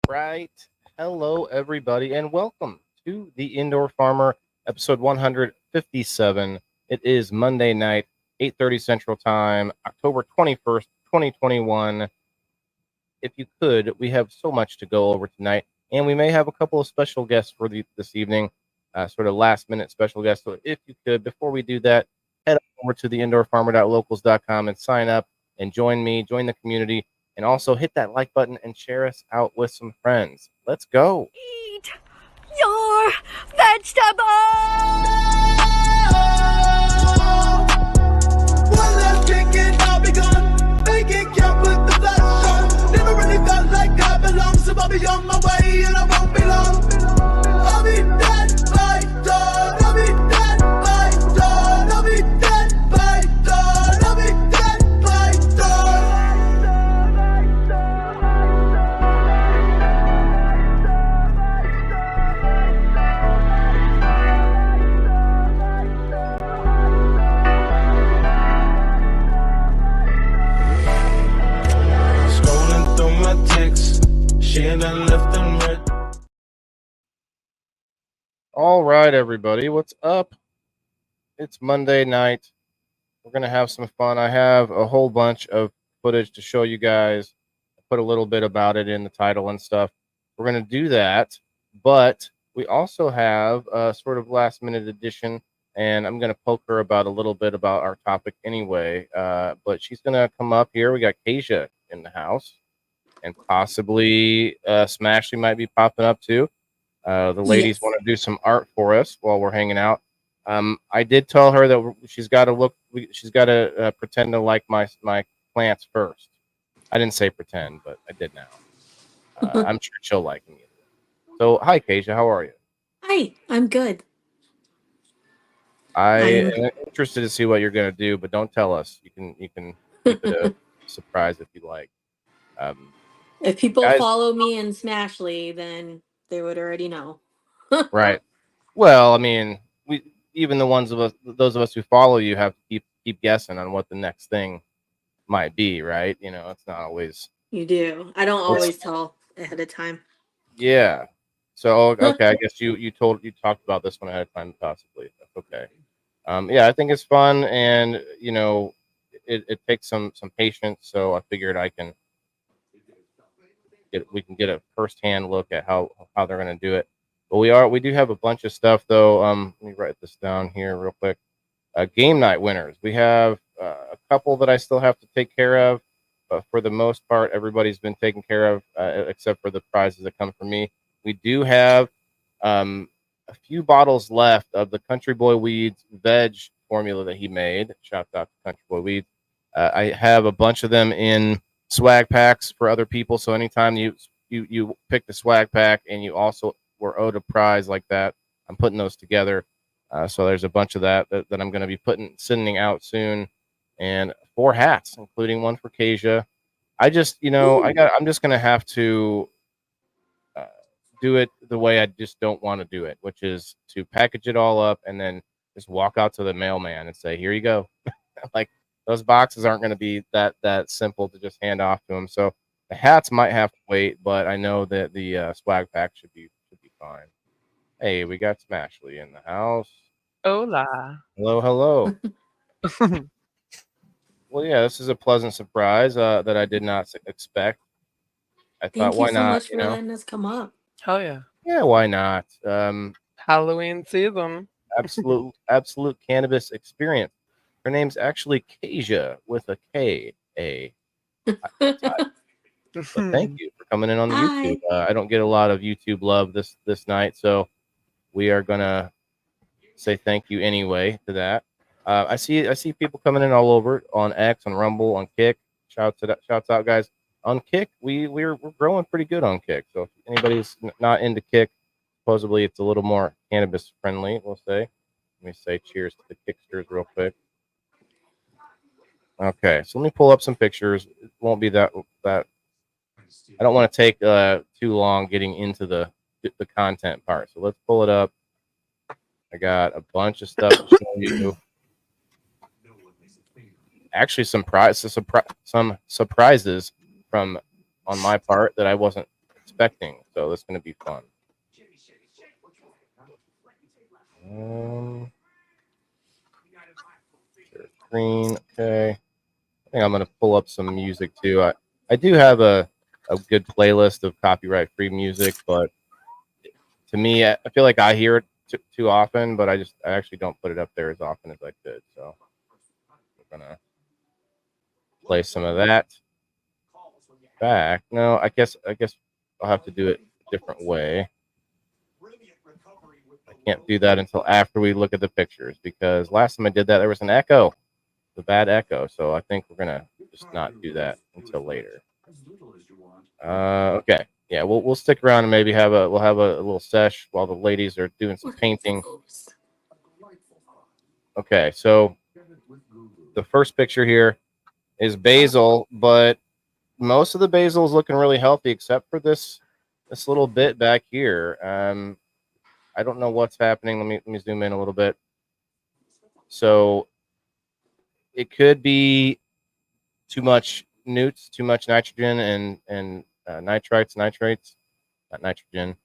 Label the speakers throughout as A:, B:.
A: right. Hello, everybody, and welcome to the Indoor Farmer, episode 157. It is Monday night, 8:30 Central Time, October 21st, 2021. If you could, we have so much to go over tonight, and we may have a couple of special guests for this evening, sort of last-minute special guests. So if you could, before we do that, head over to the indoorfarmer.locals.com and sign up and join me, join the community, and also hit that like button and share us out with some friends. Let's go.
B: Eat your vegetables!
C: One last drink and I'll be gone. Make it count with the flash on. Never really felt like I belong, so I'll be on my way and I won't be long. I'll be dead by dawn. I'll be dead by dawn. I'll be dead by dawn. I'll be dead by dawn. Scrolling through my texts, she and I left them red.
A: All right, everybody, what's up? It's Monday night. We're going to have some fun. I have a whole bunch of footage to show you guys. I put a little bit about it in the title and stuff. We're going to do that, but we also have a sort of last minute edition, and I'm going to poke her about a little bit about our topic anyway, but she's going to come up here. We got Kasia in the house, and possibly Smashley might be popping up too. The ladies
D: Yes.
A: want to do some art for us while we're hanging out. I did tell her that she's got to she's got to pretend to like my plants first. I didn't say pretend, but I did now. I'm sure she'll like me. So, hi, Kasia, how are you?
D: Hi, I'm good.
A: I
D: I'm-
A: am interested to see what you're gonna do, but don't tell us. You can keep it a surprise if you like.
D: If people
A: Guys-
D: follow me in Smashly, then they would already know.
A: Right. Well, I mean, even those of us who follow you have to keep guessing on what the next thing might be, right? You know, it's not always.
D: You do. I don't always tell ahead of time.
A: Yeah. So okay, I guess you talked about this one ahead of time, possibly. That's okay. Yeah, I think it's fun, and you know, it takes some patience. So I figured we can get a firsthand look at how they're going to do it. But we do have a bunch of stuff though. Let me write this down here real quick. Game night winners. We have a couple that I still have to take care of, but for the most part, everybody's been taken care of, except for the prizes that come from me. We do have a few bottles left of the Country Boy Weeds veg formula that he made. Shout out to Country Boy Weeds. I have a bunch of them in swag packs for other people. So anytime you pick the swag pack and you also were owed a prize like that, I'm putting those together. So there's a bunch of that I'm going to be sending out soon, and 4 hats, including one for Kasia. I'm just going to have to do it the way I just don't want to do it, which is to package it all up and then just walk out to the mailman and say, "Here you go." Like, those boxes aren't going to be that simple to just hand off to them. So the hats might have to wait, but I know that the swag pack should be fine. Hey, we got Smashley in the house.
E: Hola.
A: Hello. Well, yeah, this is a pleasant surprise that I did not expect. I
D: Thank
A: thought,
D: you
A: why
D: so
A: not?
D: much for letting us come up.
E: Hell yeah.
A: Yeah, why not?
E: Halloween season.
A: Absolute cannabis experience. Her name's actually Kasia with a K-A. So thank you for coming in on the
D: Hi.
A: YouTube. I don't get a lot of YouTube love this night, so we are gonna say thank you anyway to that. I see people coming in all over on X, on Rumble, on Kick. Shouts out, guys. On Kick, we're growing pretty good on Kick. So if anybody's not into Kick, supposedly it's a little more cannabis friendly. We'll say. Let me say cheers to the Kicksters real quick. Okay, so let me pull up some pictures. It won't be that. I don't want to take too long getting into the content part. So let's pull it up. I got a bunch of stuff to show you. Actually, some surprises from on my part that I wasn't expecting. So that's going to be fun. Share screen. Okay. I think I'm going to pull up some music too. I do have a good playlist of copyright-free music, but to me, I feel like I hear it too often, but I actually don't put it up there as often as I could. So we're going to play some of that back. No, I guess I'll have to do it a different way. I can't do that until after we look at the pictures, because last time I did that, there was an echo, the bad echo. So I think we're gonna just not do that until later. Okay, yeah, we'll stick around and maybe we'll have a little sesh while the ladies are doing some painting. Okay, so the first picture here is basil, but most of the basil is looking really healthy except for this little bit back here. I don't know what's happening. Let me zoom in a little bit. So it could be too much newts, too much nitrogen and nitrates, not nitrogen,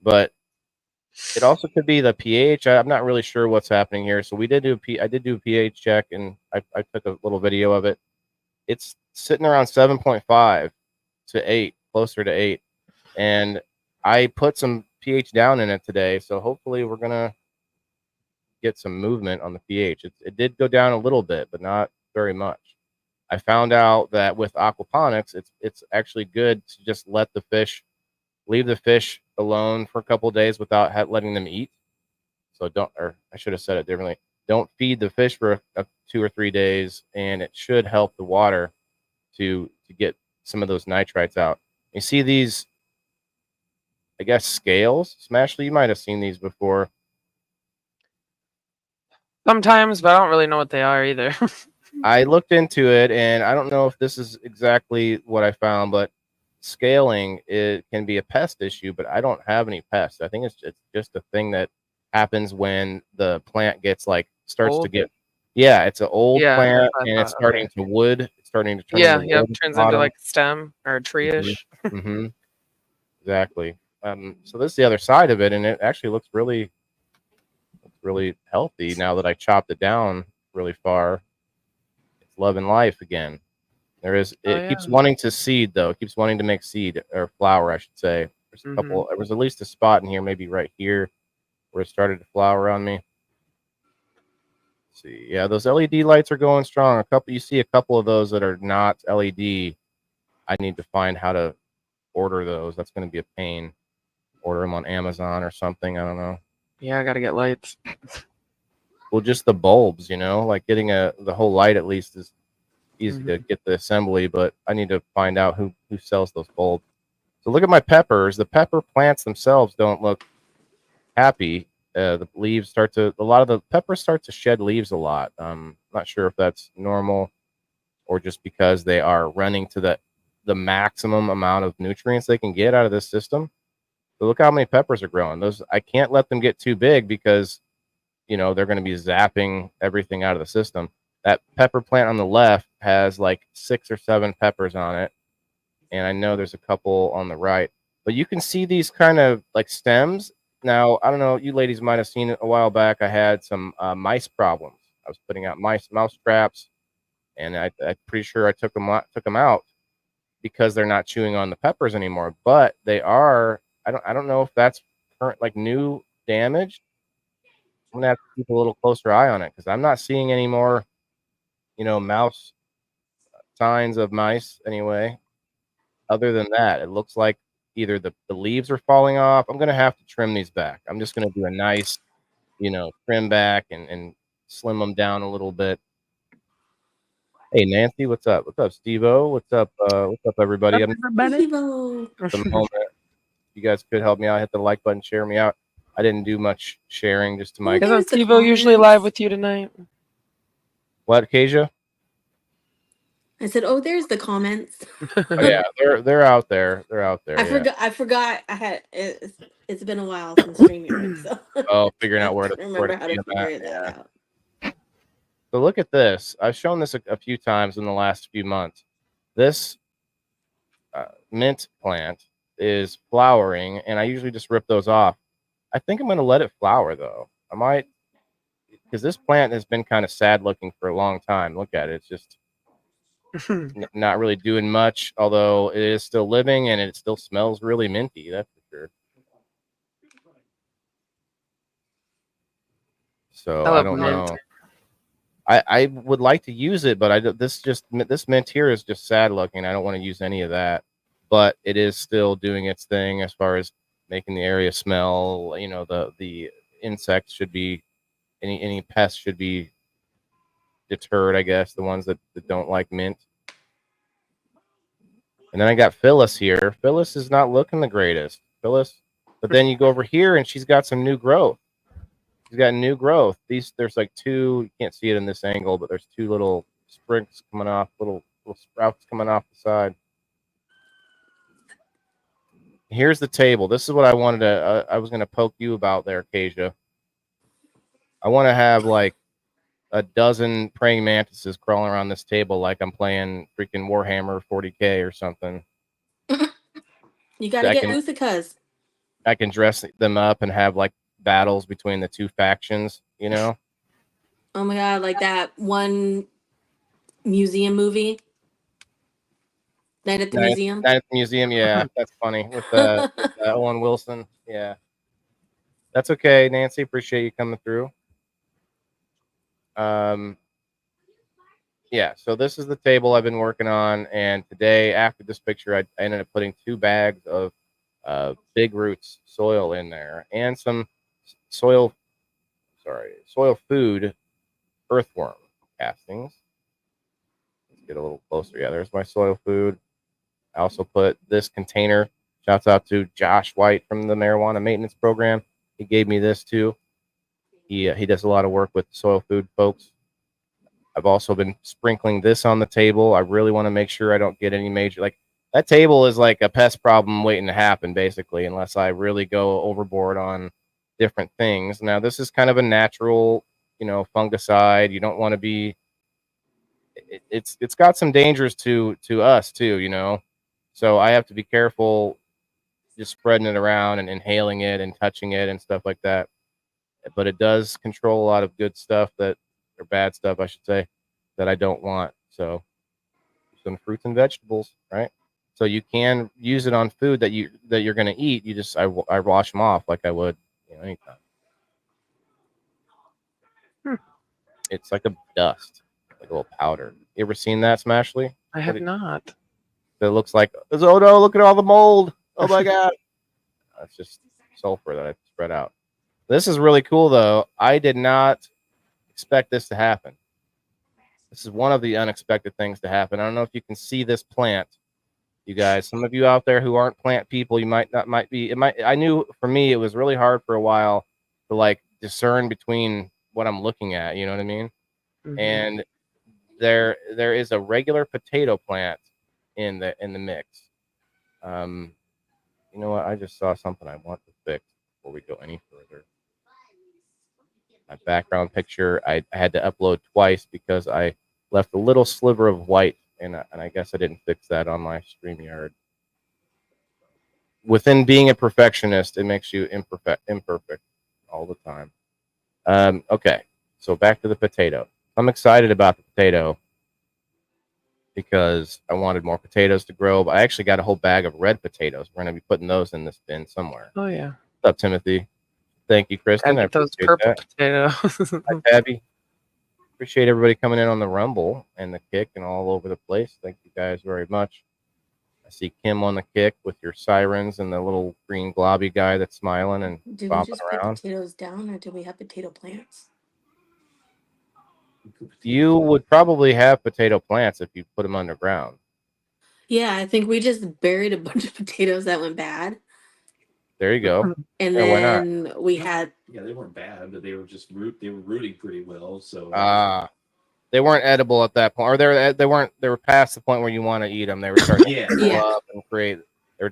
A: but it also could be the pH. I'm not really sure what's happening here. So I did do a pH check, and I took a little video of it. It's sitting around 7.5 to 8, closer to 8, and I put some pH down in it today. So hopefully we're gonna get some movement on the pH. It did go down a little bit, but not very much. I found out that with aquaponics, it's actually good to just leave the fish alone for a couple of days without letting them eat. So I should have said it differently. Don't feed the fish for 2 or 3 days, and it should help the water to get some of those nitrites out. You see these, I guess, scales? Smashley, you might have seen these before.
E: Sometimes, but I don't really know what they are either.
A: I looked into it, and I don't know if this is exactly what I found, but scaling, it can be a pest issue, but I don't have any pests. I think it's just a thing that happens when the plant starts
E: Old?
A: to get, yeah, it's an old
E: Yeah,
A: plant,
E: that's what I
A: and it's
E: thought,
A: starting
E: okay.
A: to wood. It's starting to turn
E: Yeah,
A: into
E: yep,
A: wood at the
E: turns into
A: bottom.
E: like a stem or a tree-ish.
A: Mm-hmm. Exactly. So this is the other side of it, and it actually looks really healthy now that I chopped it down really far. It's loving life again. It keeps wanting to seed, though. It keeps wanting to make seed, or flower, I should say. There's a couple. There was at least a spot in here, maybe right here, where it started to flower on me. Let's see, yeah, those LED lights are going strong. You see a couple of those that are not LED. I need to find how to order those. That's going to be a pain. Order them on Amazon or something. I don't know.
E: Yeah, I gotta get lights.
A: Well, just the bulbs, like getting the whole light at least is easy to get the assembly, but I need to find out who sells those bulbs. So look at my peppers. The pepper plants themselves don't look happy. The leaves a lot of the peppers start to shed leaves a lot. Not sure if that's normal or just because they are running to the maximum amount of nutrients they can get out of this system. So look how many peppers are growing. I can't let them get too big because they're going to be zapping everything out of the system. That pepper plant on the left has like 6 or 7 peppers on it, and I know there's a couple on the right. But you can see these kind of like stems. Now, I don't know, you ladies might have seen it a while back. I had some mice problems. I was putting out mouse traps, and I'm pretty sure I took them out because they're not chewing on the peppers anymore. But they are. I don't know if that's new damage. I'm gonna have to keep a little closer eye on it because I'm not seeing any more, mouse signs of mice anyway. Other than that, it looks like either the leaves are falling off. I'm gonna have to trim these back. I'm just gonna do a nice, trim back and slim them down a little bit. Hey Nancy, what's up? What's up, Steve-O? What's up, everybody? I'm the moment. You guys could help me out, hit the like button, share me out. I didn't do much sharing, just to my.
E: Isn't Steve-O usually live with you tonight?
A: What, Kasia?
D: I said, "Oh, there's the comments."
A: Oh, yeah, they're out there. They're out there.
D: I forgot. It's been a while since StreamYard, so
A: figuring out where to
D: remember how to figure that out.
A: So look at this. I've shown this a few times in the last few months. This mint plant is flowering, and I usually just rip those off. I think I'm going to let it flower, though. I might, because this plant has been kind of sad looking for a long time. Look at it. It's just not really doing much, although it is still living, and it still smells really minty. That's for sure. So I
E: love
A: don't
E: mint.
A: know. I would like to use it, but this mint here is just sad looking. I don't want to use any of that, but it is still doing its thing as far as making the area smell. You know, the insects should be any pests should be deterred. I guess the ones that don't like mint. And then I got Phyllis here. Phyllis is not looking the greatest. Phyllis, but then you go over here and she's got some new growth. She's got new growth. There's like two, you can't see it in this angle, but there's two little sprigs coming off, little sprouts coming off the side. Here's the table. This is what I wanted to, I was going to poke you about there, Kasia. I want to have like a dozen praying mantises crawling around this table like I'm playing freaking Warhammer 40K or something.
D: You gotta get Uthikas.
A: I can dress them up and have like battles between the two factions, you know?
D: Oh my god, like that one museum movie. Night at the Museum.
A: Night at the Museum, yeah. That's funny. With Owen Wilson. Yeah. That's okay, Nancy. Appreciate you coming through. Yeah, so this is the table I've been working on, and today, after this picture, I ended up putting 2 bags of big roots soil in there and some soil food earthworm castings. Let's get a little closer. Yeah, there's my soil food. I also put this container. Shouts out to Josh White from the marijuana maintenance program. He gave me this too. He does a lot of work with soil food folks. I've also been sprinkling this on the table. I really want to make sure I don't get any major, like that table is like a pest problem waiting to happen, basically, unless I really go overboard on different things. Now, this is kind of a natural, fungicide. You don't want to be, it's got some dangers to us too, so I have to be careful just spreading it around and inhaling it and touching it and stuff like that. But it does control a lot of good stuff or bad stuff, I should say, that I don't want. So some fruits and vegetables, right? So you can use it on food that you're going to eat. I wash them off like I would, anytime. It's like a dust, like a little powder. You ever seen that, Smashley?
E: I have not.
A: It looks like, oh no, look at all the mold. Oh my God. It's just sulfur that I spread out. This is really cool, though. I did not expect this to happen. This is one of the unexpected things to happen. I don't know if you can see this plant, you guys. Some of you out there who aren't plant people, you might be. I knew for me it was really hard for a while to like discern between what I'm looking at. You know what I mean? Mm-hmm. And there is a regular potato plant in the mix. You know what? I just saw something I want to fix before we go any further. My background picture, I had to upload twice because I left a little sliver of white, and I guess I didn't fix that on my StreamYard. Within being a perfectionist, it makes you imperfect all the time. Okay, so back to the potato. I'm excited about the potato because I wanted more potatoes to grow, but I actually got a whole bag of red potatoes. We're going to be putting those in this bin somewhere.
E: Oh, yeah.
A: What's up, Timothy? Thank you, Kristen.
E: I those purple potatoes.
A: Hi, Tabby. Appreciate everybody coming in on the Rumble and the Kick and all over the place. Thank you guys very much. I see Kim on the Kick with your sirens and the little green globby guy that's smiling and
D: did
A: bopping
D: we just
A: around.
D: put potatoes down, or do we have potato plants?
A: You would probably have potato plants if you put them underground.
D: Yeah, I think we just buried a bunch of potatoes that went bad.
A: There you go.
D: And then we had.
F: Yeah, they weren't bad, but they were just they were rooting pretty well. So
A: they weren't edible at that point, or they weren't. They were past the point where you want to eat them. They were starting to grow up and create. They're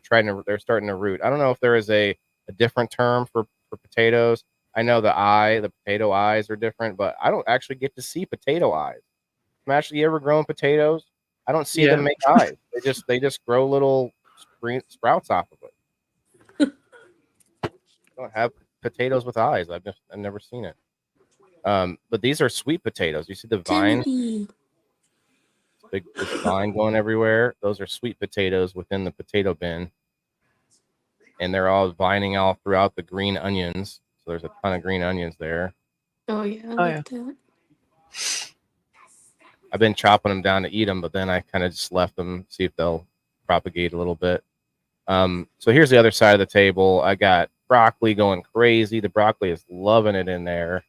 A: starting to root. I don't know if there is a different term for potatoes. I know the potato eyes are different, but I don't actually get to see potato eyes. You ever grown potatoes? I don't see them make eyes. They just grow little sprouts off of it. don't have potatoes with eyes. I've never seen it. But these are sweet potatoes. You see the vine,
D: Timothy.
A: this vine going everywhere. Those are sweet potatoes within the potato bin, and they're all vining all throughout the green onions. So there's a ton of green onions there.
D: Oh yeah, I
E: Oh,
D: like that.
A: I've been chopping them down to eat them, but then I kind of just left them, see if they'll propagate a little bit. So here's the other side of the table. I got broccoli going crazy. The broccoli is loving it in there.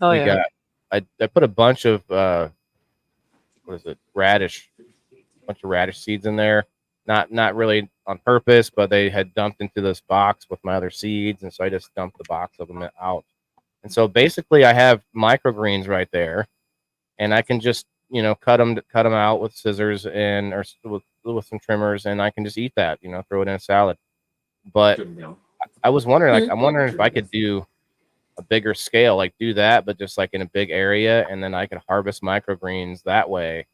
E: Oh,
A: We
E: yeah.
A: got, I put a bunch of, what is it? Radish, bunch of radish seeds in there. Not really on purpose, but they had dumped into this box with my other seeds. And so I just dumped the box of them out. And so basically I have microgreens right there, and I can just, cut them out with scissors or with some trimmers, and I can just eat that, throw it in a salad. But I was wondering, I'm wondering if I could do a bigger scale, like do that, but just like in a big area, and then I could harvest microgreens that way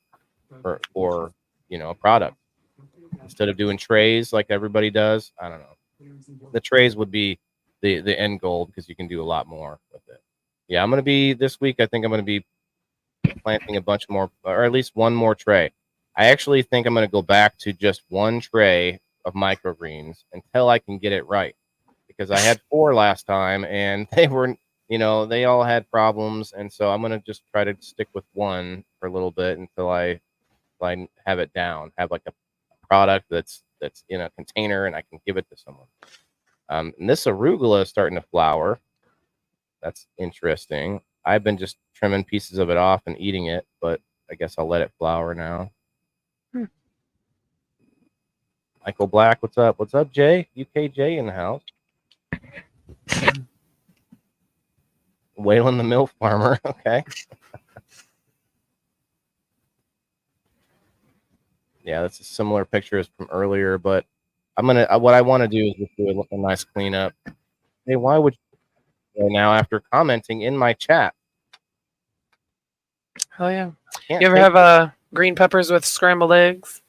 A: for a product instead of doing trays like everybody does. I don't know. The trays would be the end goal because you can do a lot more with it. Yeah, I'm gonna be this week. I think I'm gonna be planting a bunch more, or at least one more tray. I actually think I'm gonna go back to just one tray of microgreens until I can get it right, because I had 4 last time and they were, they all had problems, and so I'm gonna just try to stick with one for a little bit until I have it down, have like a product that's in a container and I can give it to someone. And this arugula is starting to flower. That's interesting. I've been just trimming pieces of it off and eating it, but I guess I'll let it flower now. Michael Black, what's up? What's up, Jay? UKJ in the house. Waylon the MILF farmer. Okay. Yeah, that's a similar picture as from earlier, but what I want to do is just do a nice cleanup. Hey, why would you now after commenting in my chat?
E: Oh, yeah. You ever have green peppers with scrambled eggs?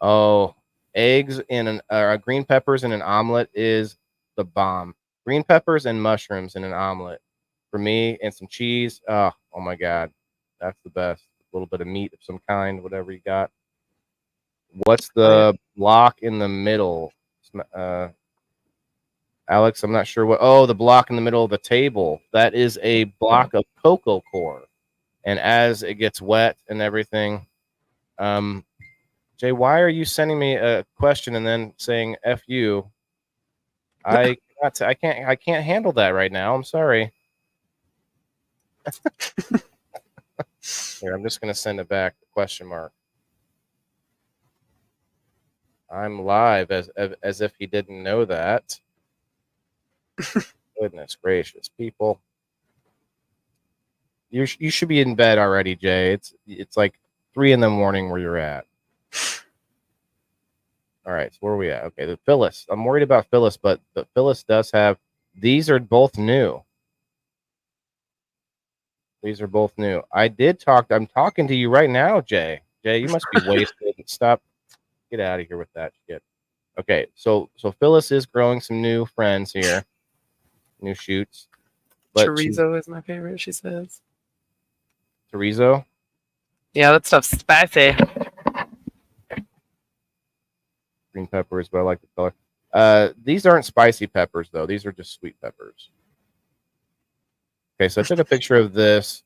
A: Oh, eggs in green peppers in an omelet is the bomb. Green peppers and mushrooms in an omelet for me, and some cheese. Oh my God, that's the best. A little bit of meat of some kind, whatever you got. What's the block in the middle? Alex, I'm not sure what. Oh, the block in the middle of the table. That is a block of cocoa core. And as it gets wet and everything, Jay, why are you sending me a question and then saying "F you"? I can't handle that right now. I'm sorry. Here, I'm just gonna send it back. Question mark. I'm live as if he didn't know that. Goodness gracious, people. You should be in bed already, Jay. It's like 3 a.m. where you're at. All right, so where are we at? Okay, the Phyllis. I'm worried about Phyllis, but the Phyllis does have. These are both new. These are both new. I'm talking to you right now, Jay. Jay, you must be wasted. Stop. Get out of here with that shit. Okay, so Phyllis is growing some new friends here, new shoots. But
E: Chorizo is my favorite, she says.
A: Chorizo?
E: Yeah, that stuff's spicy.
A: Green peppers, but I like the color. These aren't spicy peppers, though. These are just sweet peppers. Okay, so I took a picture of this.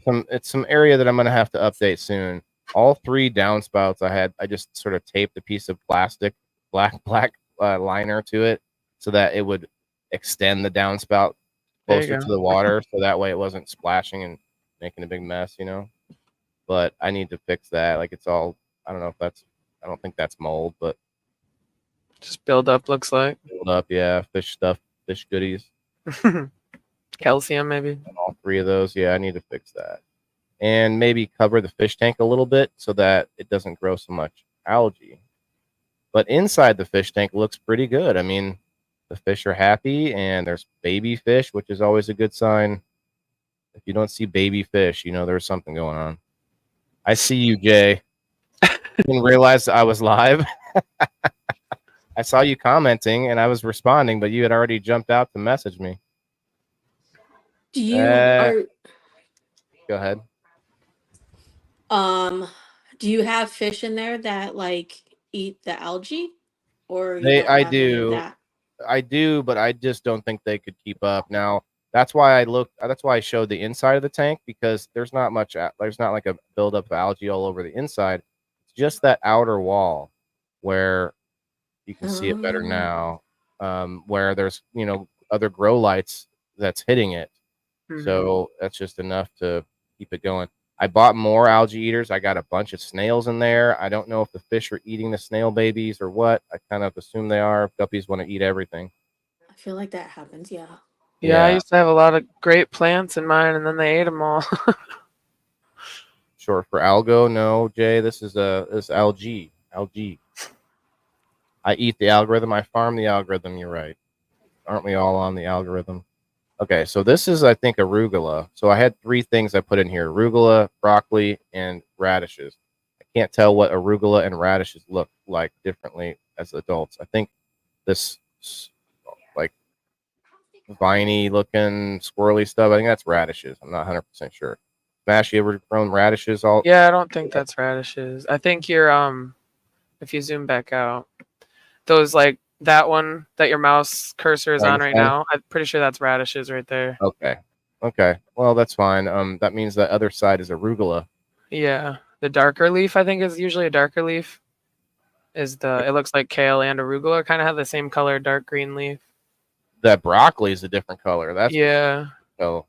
A: It's some area that I'm going to have to update soon. All 3 downspouts I just sort of taped a piece of plastic, black liner to it so that it would extend the downspout closer to the water, so that way it wasn't splashing and making a big mess, But I need to fix that. Like it's all, I don't think that's mold, but
E: just build up, looks like.
A: Build up, yeah. Fish goodies.
E: Calcium, maybe.
A: And all 3 of those, yeah, I need to fix that. And maybe cover the fish tank a little bit so that it doesn't grow so much algae. But inside the fish tank looks pretty good. I mean, the fish are happy, and there's baby fish, which is always a good sign. If you don't see baby fish, there's something going on. I see you, Jay. I didn't realize I was live. I saw you commenting and I was responding, but you had already jumped out to message me.
D: Do you
A: Go ahead.
D: do you have fish in there that like eat the algae, or you don't
A: I
D: have any of
A: do.
D: that?
A: I do, but I just don't think they could keep up. Now, that's why I showed the inside of the tank, because there's not like a buildup of algae all over the inside. It's just that outer wall where you can see it better
D: Oh.
A: now, where there's, other grow lights that's hitting it.
E: Mhm.
A: So that's just enough to keep it going. I bought more algae eaters. I got a bunch of snails in there. I don't know if the fish are eating the snail babies or what. I kind of assume they are. Guppies want to eat everything.
D: I feel like that happens. Yeah.
E: Yeah, I
A: Yeah.
E: used to have a lot of great plants in mine, and then they ate them all.
A: Short for algo. No, Jay, this algae. Algae. I eat the algorithm. I farm the algorithm. You're right. Aren't we all on the algorithm? Okay, so this is, I think, arugula. So I had 3 things I put in here: arugula, broccoli, and radishes. I can't tell what arugula and radishes look like differently as adults. I think this like viney looking squirrely stuff, I think that's radishes. I'm not 100% sure. Smash, you ever grown radishes?
E: Yeah, I don't think that's radishes. I think you're if you zoom back out, those like that one that your mouse cursor is on right now, I'm pretty sure that's radishes right there.
A: Okay. Well, that's fine. That means the other side is arugula.
E: Yeah, the darker leaf I think is usually a darker leaf. It looks like kale and arugula kind of have the same color, dark green leaf.
A: That broccoli is a different color.
E: Yeah.
A: Oh,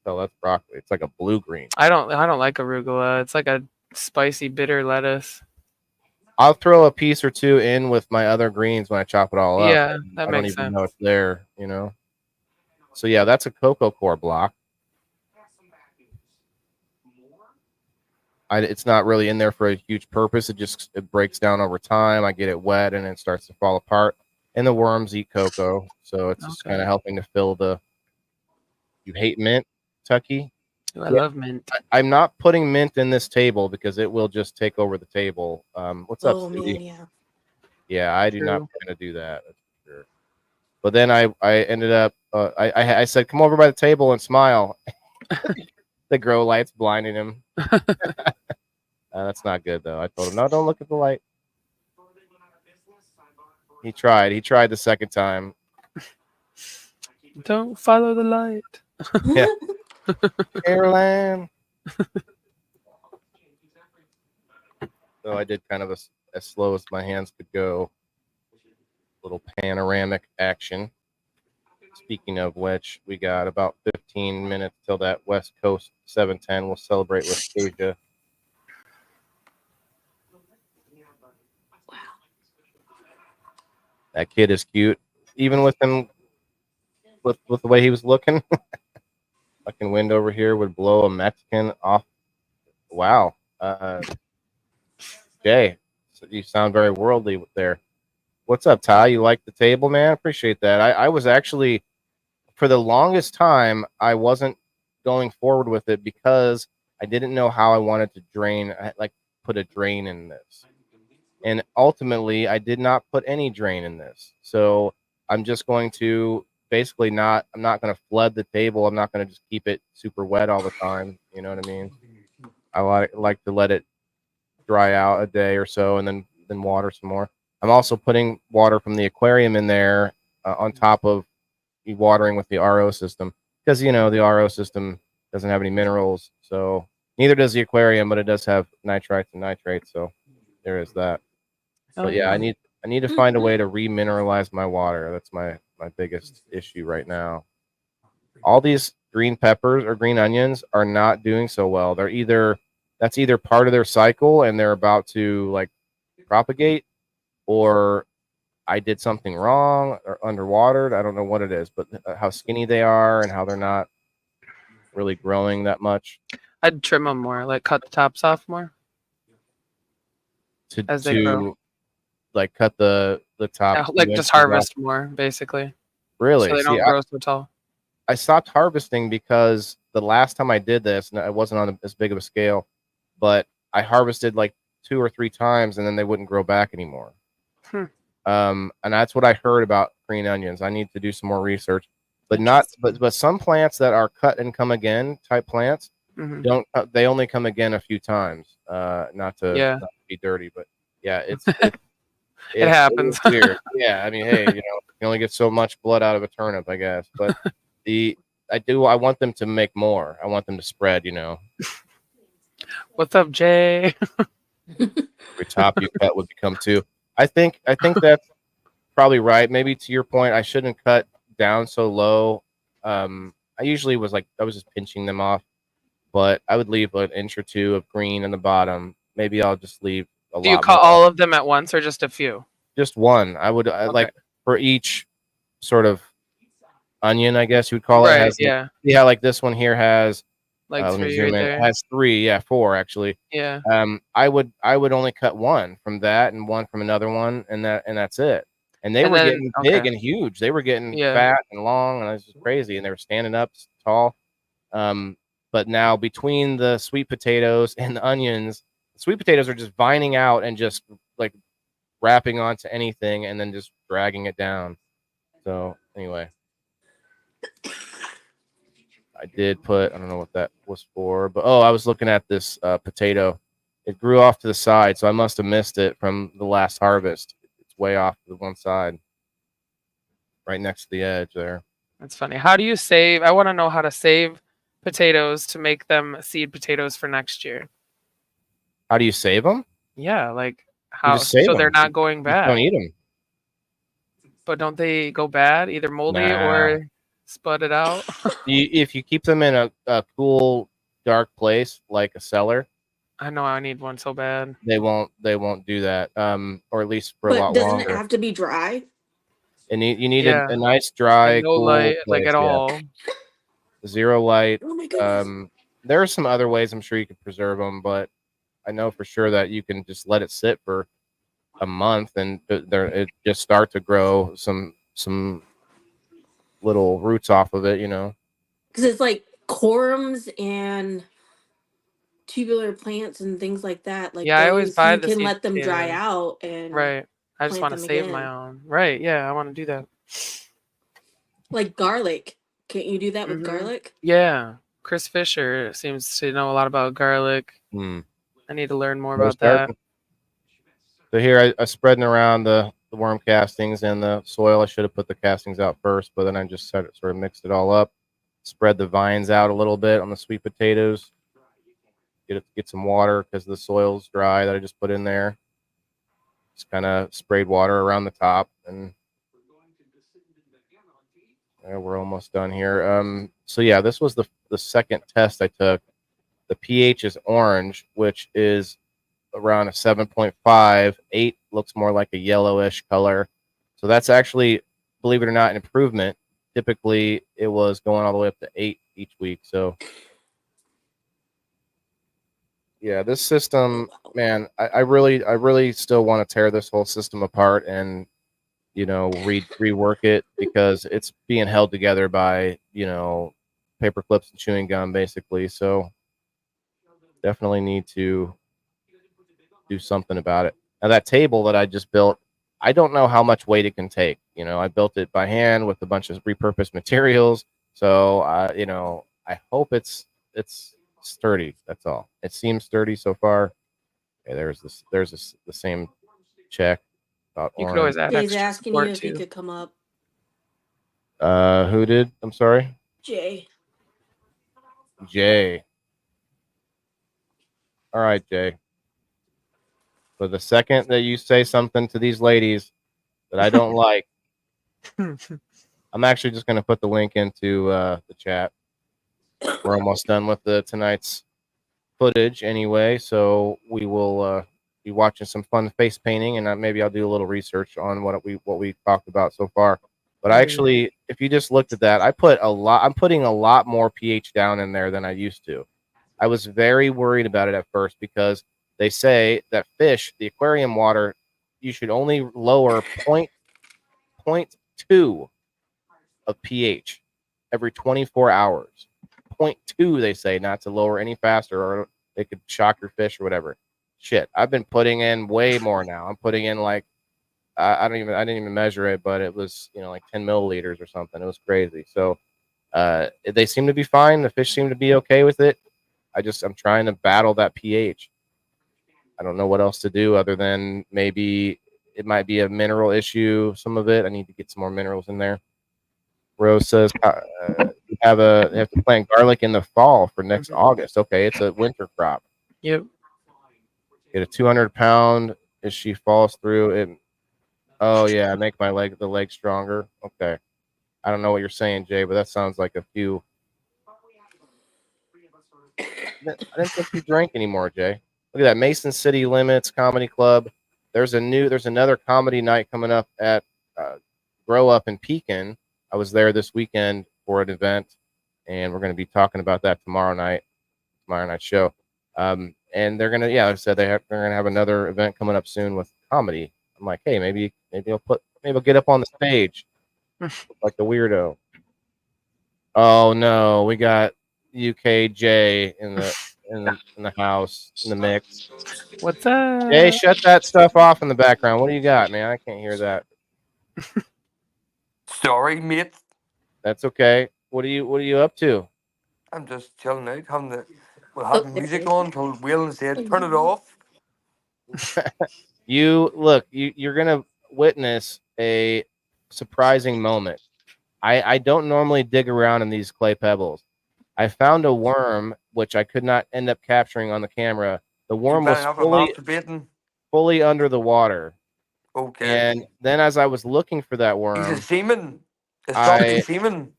A: that's broccoli. It's like a blue green.
E: I don't like arugula. It's like a spicy, bitter lettuce.
A: I'll throw a piece or 2 in with my other greens when I chop it all up.
E: Yeah, that
A: I don't
E: makes
A: even
E: sense.
A: know it's there, So yeah, that's a cocoa core block. It's not really in there for a huge purpose. It breaks down over time. I get it wet and it starts to fall apart. And the worms eat cocoa, so it's just kind of helping to fill the. You hate mint, Tucky?
E: Ooh, I love mint.
A: I'm not putting mint in this table because it will just take over the table. What's up,
D: Oh
A: Cindy?
D: man, yeah.
A: Yeah, I do not plan to do that. That's for sure. But then I ended up. I said, "Come over by the table and smile." The grow light's blinding him. That's not good though. I told him, "No, don't look at the light." He tried. He tried the second time.
E: Don't follow the light.
A: Yeah. Caroline. So I did kind of as slow as my hands could go. Little panoramic action. Speaking of which, we got about 15 minutes till that West Coast 710. We'll celebrate with Asia.
D: Wow.
A: That kid is cute. Even with him, with the way he was looking. Fucking wind over here would blow a Mexican off. Wow. Jay, so you sound very worldly there. What's up, Ty? You like the table, man? Appreciate that. I was actually, for the longest time, I wasn't going forward with it because I didn't know how I wanted to drain, put a drain in this. And ultimately, I did not put any drain in this. So I'm just going to basically I'm not going to flood the table. I'm not going to just keep it super wet all the time. You know what I mean? I like to let it dry out a day or so and then water some more. I'm also putting water from the aquarium in there on top of watering with the RO system because, the RO system doesn't have any minerals. So neither does the aquarium, but it does have nitrites and nitrates. So there is that. But yeah, I need to find a way to remineralize my water. That's my biggest issue right now. All these green peppers or green onions are not doing so well. That's either part of their cycle and they're about to propagate, or I did something wrong or underwatered. I don't know what it is, but how skinny they are and how they're not really growing that much.
E: I'd trim them more, cut the tops off more as they grow.
A: Cut the top.
E: Yeah, just harvest more, basically.
A: Really?
E: So they don't grow so tall.
A: I stopped harvesting because the last time I did this, and it wasn't on as big of a scale, but I harvested 2 or 3 times and then they wouldn't grow back anymore. And that's what I heard about green onions. I need to do some more research, but some plants that are cut and come again type plants
E: Mhm.
A: don't. They only come again a few times. Not to be dirty, but yeah,
E: It happens.
A: is weird. Yeah, I mean, hey, you can only get so much blood out of a turnip, I guess. But I want them to make more. I want them to spread.
E: What's up, Jay?
A: Every top you cut would become two. I think that's probably right. Maybe to your point, I shouldn't cut down so low. I usually I was just pinching them off, but I would leave an inch or two of green in the bottom. Maybe I'll just leave a
E: Do you
A: lot
E: cut
A: more.
E: all of them at once or just a few?
A: Just one. I would
E: Okay.
A: for each sort of onion, I guess you would call it.
E: Right,
A: Has
E: yeah.
A: Yeah, like this one here has.
E: Like
A: Let me
E: 3
A: zoom
E: right
A: in. It
E: there.
A: has 3, yeah, 4 actually.
E: Yeah.
A: I would only cut one from that and one from another one, and that's it. And they
E: And
A: were
E: then
A: getting big and huge. They were getting
E: Yeah.
A: fat and long, and it was just crazy. And they were standing up tall. But now between the sweet potatoes and the onions, the sweet potatoes are just vining out and just like wrapping onto anything and then just dragging it down. So anyway, I did put, I don't know what that was for, but I was looking at this potato. It grew off to the side, so I must have missed it from the last harvest. It's way off to the one side, right next to the edge there.
E: That's funny. How do you save? I want to know how to save potatoes to make them seed potatoes for next year.
A: How do you save them?
E: Yeah, like
A: You
E: how
A: just save
E: so they're
A: them.
E: not going
A: You
E: bad.
A: don't eat them.
E: But don't they go bad, either moldy
A: Nah.
E: or sputted out?
A: If you keep them in a cool, dark place like a cellar,
E: I know I need one so bad.
A: they won't do that. Or at least for a
D: But
A: lot
D: doesn't
A: longer.
D: it have to be dry?
A: And you need
E: Yeah.
A: a nice dry,
E: And no
A: cool
E: light, like
A: place,
E: at
A: yeah.
E: all.
A: Zero light.
D: Oh my goodness.
A: There are some other ways I'm sure you could preserve them, but I know for sure that you can just let it sit for a month and it just start to grow some little roots off of it,
D: Because it's like corms and tubular plants and things like that. Like
E: Yeah, I always
D: those,
E: buy
D: you
E: the
D: can
E: seed
D: let them dry
E: potatoes.
D: out and
E: Right. I just
D: plant
E: want to
D: them
E: save my
D: again.
E: own. Right. Yeah, I want to do that.
D: Like garlic. Can't you do that with
E: Mhm.
D: garlic?
E: Yeah. Chris Fisher seems to know a lot about garlic.
A: Hmm.
E: I need to learn more
A: No
E: about that.
A: starting. So here I spreading around the worm castings and the soil. I should have put the castings out first, but then I just sort of mixed it all up. Spread the vines out a little bit on the sweet potatoes. Get some water because the soil's dry that I just put in there. Just kind of sprayed water around the top, and yeah, we're almost done here. So yeah, this was the second test I took. The pH is orange, which is around a 7.5. 8 looks more like a yellowish color. So that's actually, believe it or not, an improvement. Typically, it was going all the way up to 8 each week. So yeah, this system, man, I really still want to tear this whole system apart and rework it because it's being held together by paper clips and chewing gum basically. So definitely need to do something about it. Now that table that I just built, I don't know how much weight it can take. I built it by hand with a bunch of repurposed materials. So I hope it's sturdy. That's all. It seems sturdy so far. Okay, there's the same check about
E: You could
A: orange.
E: always add
D: Jay's
E: extra
D: asking you
E: support
D: if he
E: too.
D: could come up.
A: Who did? I'm sorry.
D: Jay.
A: Jay. All right, Jay. For the second that you say something to these ladies that I don't like, I'm actually just going to put the link into the chat. We're almost done with tonight's footage anyway, so we will be watching some fun face painting, and maybe I'll do a little research on what we talked about so far. But actually, if you just looked at that, I'm putting a lot more pH down in there than I used to. I was very worried about it at first because they say that fish, the aquarium water, you should only lower 0.2 of pH every 24 hours. 0.2, they say, not to lower any faster or they could shock your fish or whatever. Shit, I've been putting in way more now. I'm putting in like I didn't even measure it, but it was, like 10 milliliters or something. It was crazy. So they seem to be fine. The fish seem to be okay with it. I'm trying to battle that pH. I don't know what else to do other than maybe it might be a mineral issue. Some of it, I need to get some more minerals in there. Rose says you have to plant garlic in the fall for next August. Okay, it's a winter crop.
E: Yep.
A: Get a 200-pound. As she falls through it. Oh yeah, make the leg stronger. Okay, I don't know what you're saying, Jay, but that sounds like a few. I didn't think you drank anymore, Jay. Look at that, Mason City Limits Comedy Club. There's another comedy night coming up at Grow Up in Pekin. I was there this weekend for an event, and we're going to be talking about that tomorrow night show. And they're gonna, like I said, they're gonna have another event coming up soon with comedy. I'm like, hey, maybe I'll get up on the stage like the weirdo. Oh no, we got UKJ in the house in the mix.
E: What's up?
A: Jay, shut that stuff off in the background. What do you got, man? I can't hear that.
G: Sorry, mate.
A: That's okay. What are you up to?
G: I'm just chilling out, having music on till Waylon said turn it off.
A: You're gonna witness a surprising moment. I don't normally dig around in these clay pebbles. I found a worm which I could not end up capturing on the camera. The worm was fully under the water.
G: Okay.
A: And then as I was looking for that
G: He's
A: worm,
G: a seaman. A seaman.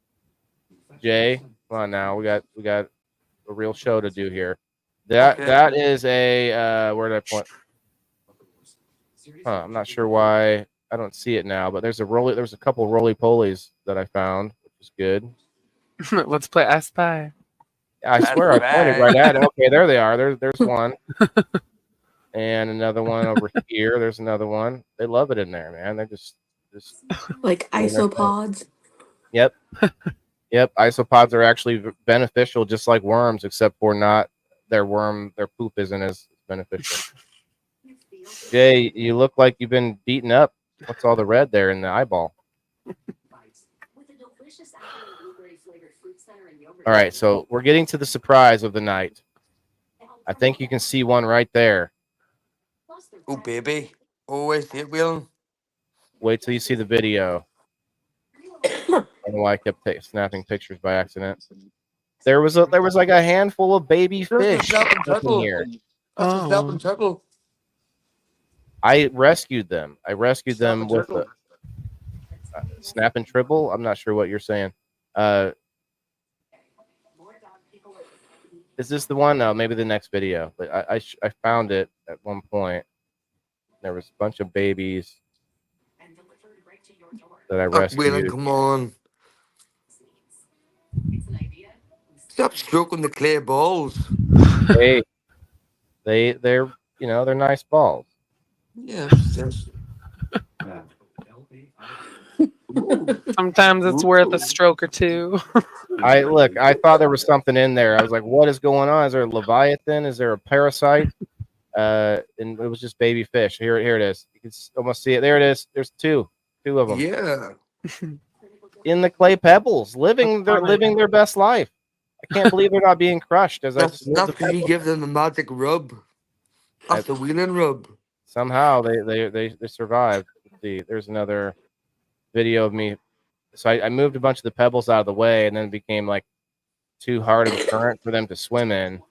A: Jay, come on now. We got a real show to do here. That is a where did I point? I'm not sure why I don't see it now, but there's a couple roly polies that I found, which is good.
E: Let's play I Spy.
A: I swear I pointed right at it. Okay, there they are. There's one. And another one over here. There's another one. They love it in there, man. They're just
D: like isopods.
A: Yep. Yep. Isopods are actually beneficial, just like worms, except for not their poop isn't as beneficial. Jay, you look like you've been beaten up. What's all the red there in the eyeball? All right, so we're getting to the surprise of the night. I think you can see one right there.
G: Oh, baby. Always see it, Waylon.
A: Wait till you see the video. I don't know why I kept snapping pictures by accident. There was like a handful of baby fish in here.
G: That's a snapping turtle.
A: I rescued them. With a snap and tribble. I'm not sure what you're saying. Is this the one? No, maybe the next video. But I found it at one point. There was a bunch of babies that I rescued.
G: Waylon, come on. Stop stroking the clay balls.
A: Hey, they're nice balls.
G: Yeah.
E: Sometimes it's worth a stroke or two.
A: I thought there was something in there. I was like, what is going on? Is there a leviathan? Is there a parasite? And it was just baby fish. Here it is. You can almost see it. There it is. There's two of them.
G: Yeah.
A: In the clay pebbles, living their best life. I can't believe they're not being crushed.
G: That's because you give them the magic rub. That's the Waylon rub.
A: Somehow they survived. Let's see, there's another video of me. So I moved a bunch of the pebbles out of the way, and then it became like too hard of a current for them to swim in. And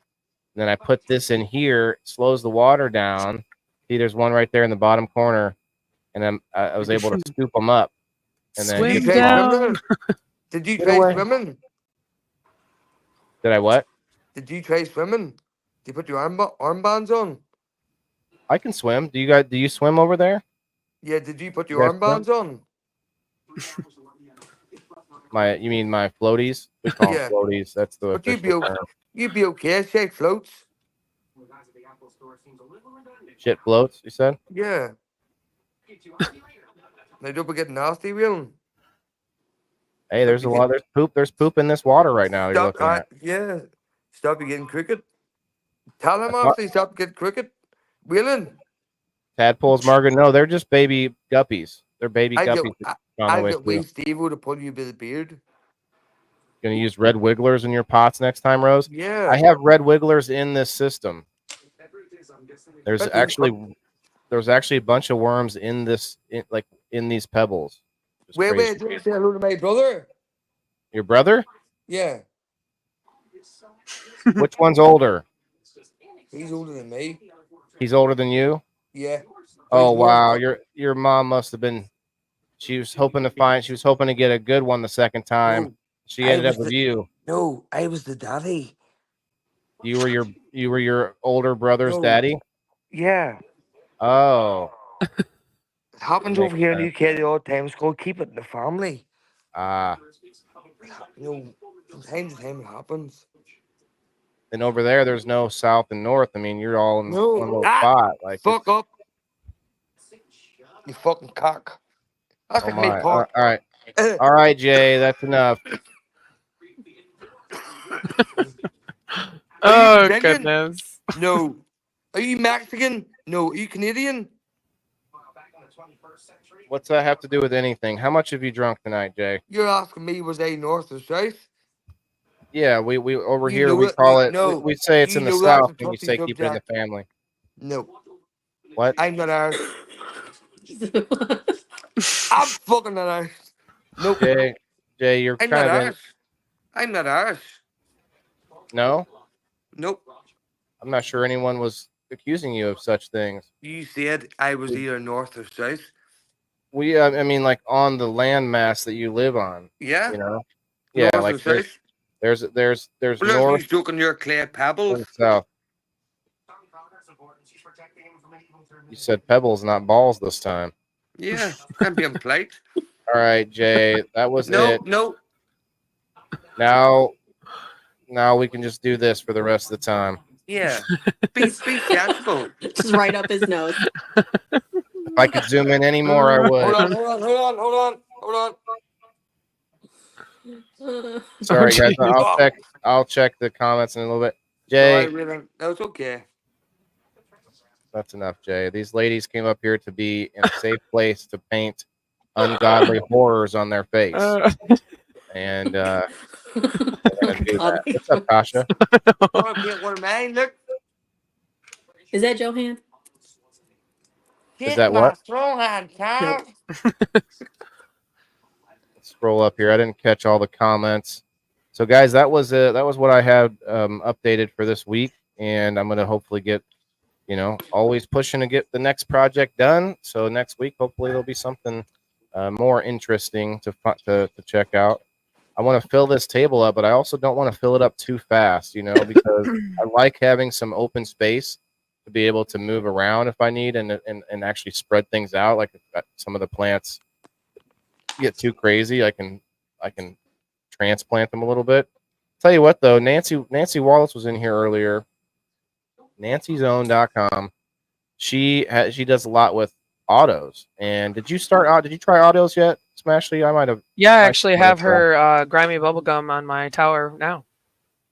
A: then I put this in here, it slows the water down. See, there's one right there in the bottom corner, and then I was able to scoop them up. And then
E: Swim down.
G: Did you try swimming?
A: Did I what?
G: Did you try swimming? Did you put your armbands on?
A: I can swim. Do you swim over there?
G: Yeah, did you put your armbands on?
A: You mean my floaties? We call them floaties. That's the.
G: But you'd be okay. Shake floats.
A: Shit floats. You said?
G: Yeah. They don't get nasty, Waylon.
A: Hey, there's a lot. There's poop. There's poop in this water right now. You're looking at.
G: Yeah. Stop you getting crooked. Tell him after stop getting crooked. Waylon.
A: Tadpoles, Margaret? No, they're just baby guppies. They're baby
G: I get,
A: guppies that
G: I,
A: found their
G: I
A: way
G: get
A: through.
G: wee Steve to pull you by the beard.
A: Gonna use red wigglers in your pots next time, Rose?
G: Yeah.
A: I have red wigglers in this system. There's
G: But they
A: actually a bunch of worms in this, in these pebbles. It's
G: wait,
A: crazy.
G: do you say hello to my brother?
A: Your brother?
G: Yeah.
A: Which one's older?
G: He's older than me.
A: He's older than you?
G: Yeah.
A: Oh
G: He's more-
A: wow, your mom must have been. She was hoping to get a good one the second time.
G: No,
A: She
G: I
A: ended up
G: was
A: with
G: the-
A: you.
G: No, I was the daddy.
A: You were your older brother's
G: No.
A: daddy.
G: Yeah.
A: Oh,
G: It happens
A: Makes
G: over here in the
A: sense.
G: UK all the time. It's called keep it in the family.
A: ah.
G: You know, from time to time it happens.
A: And over there's no south and north. I mean, you're all in
G: No.
A: one little spot. Like,
G: Fuck up. You fucking cock. That's
A: oh
G: like me
A: my.
G: cock.
A: All right, Jay. That's enough.
E: Oh
G: Brazilian?
E: goodness.
G: No. Are you Mexican? No. Are you Canadian?
A: What's that have to do with anything? How much have you drunk tonight, Jay?
G: You're asking me was I north or south?
A: Yeah, we over
G: You
A: here
G: know
A: we
G: it-
A: call
G: you
A: it.
G: know-
A: We say it's
G: you
A: in the
G: know that's
A: south,
G: a
A: and we
G: touchy
A: say keep it in the
G: subject.
A: family.
G: No.
A: What?
G: I'm not Irish. I'm fucking not Irish. Nope.
A: Jay, you're
G: I'm
A: kind
G: not
A: of in.
G: Irish. I'm not Irish.
A: No,
G: Nope.
A: I'm not sure anyone was accusing you of such things.
G: You said I was either north or south.
A: I mean, like on the landmass that you live on.
G: Yeah.
A: You know. Yeah,
G: North
A: like
G: or south.
A: there's
G: Well, look,
A: north
G: you joking your clay pebbles.
A: and south. You said pebbles, not balls this time.
G: Yeah, can't be implied.
A: All right, Jay, that was
G: No,
A: it.
G: no.
A: Now we can just do this for the rest of the time.
G: Yeah. Be sensible.
D: Just right up his nose.
A: If I could zoom in any more, I would.
G: Hold on.
A: Sorry, guys.
E: jeez.
A: I'll check the comments in a little bit.
G: No,
A: Jay,
G: no, it's okay.
A: that's enough, Jay. These ladies came up here to be in a safe place to paint ungodly horrors on their face. And they're gonna do that. What's up, Kasha?
G: Oh, paint one of mine. Look.
D: Is that Johan?
A: Is that what?
G: Strong hand, Carl.
A: Scroll up here. I didn't catch all the comments. So, guys, that was what I had updated for this week, and I'm gonna hopefully get, always pushing to get the next project done. So next week, hopefully, there'll be something more interesting to check out. I want to fill this table up, but I also don't want to fill it up too fast, because I like having some open space to be able to move around if I need and actually spread things out. Like if some of the plants get too crazy, I can transplant them a little bit. Tell you what, though, Nancy Wallace was in here earlier. NancyZone.com. She does a lot with autos. And did you try autos yet, Smashley? I might have.
E: Yeah, I actually have her grimy bubblegum on my tower now.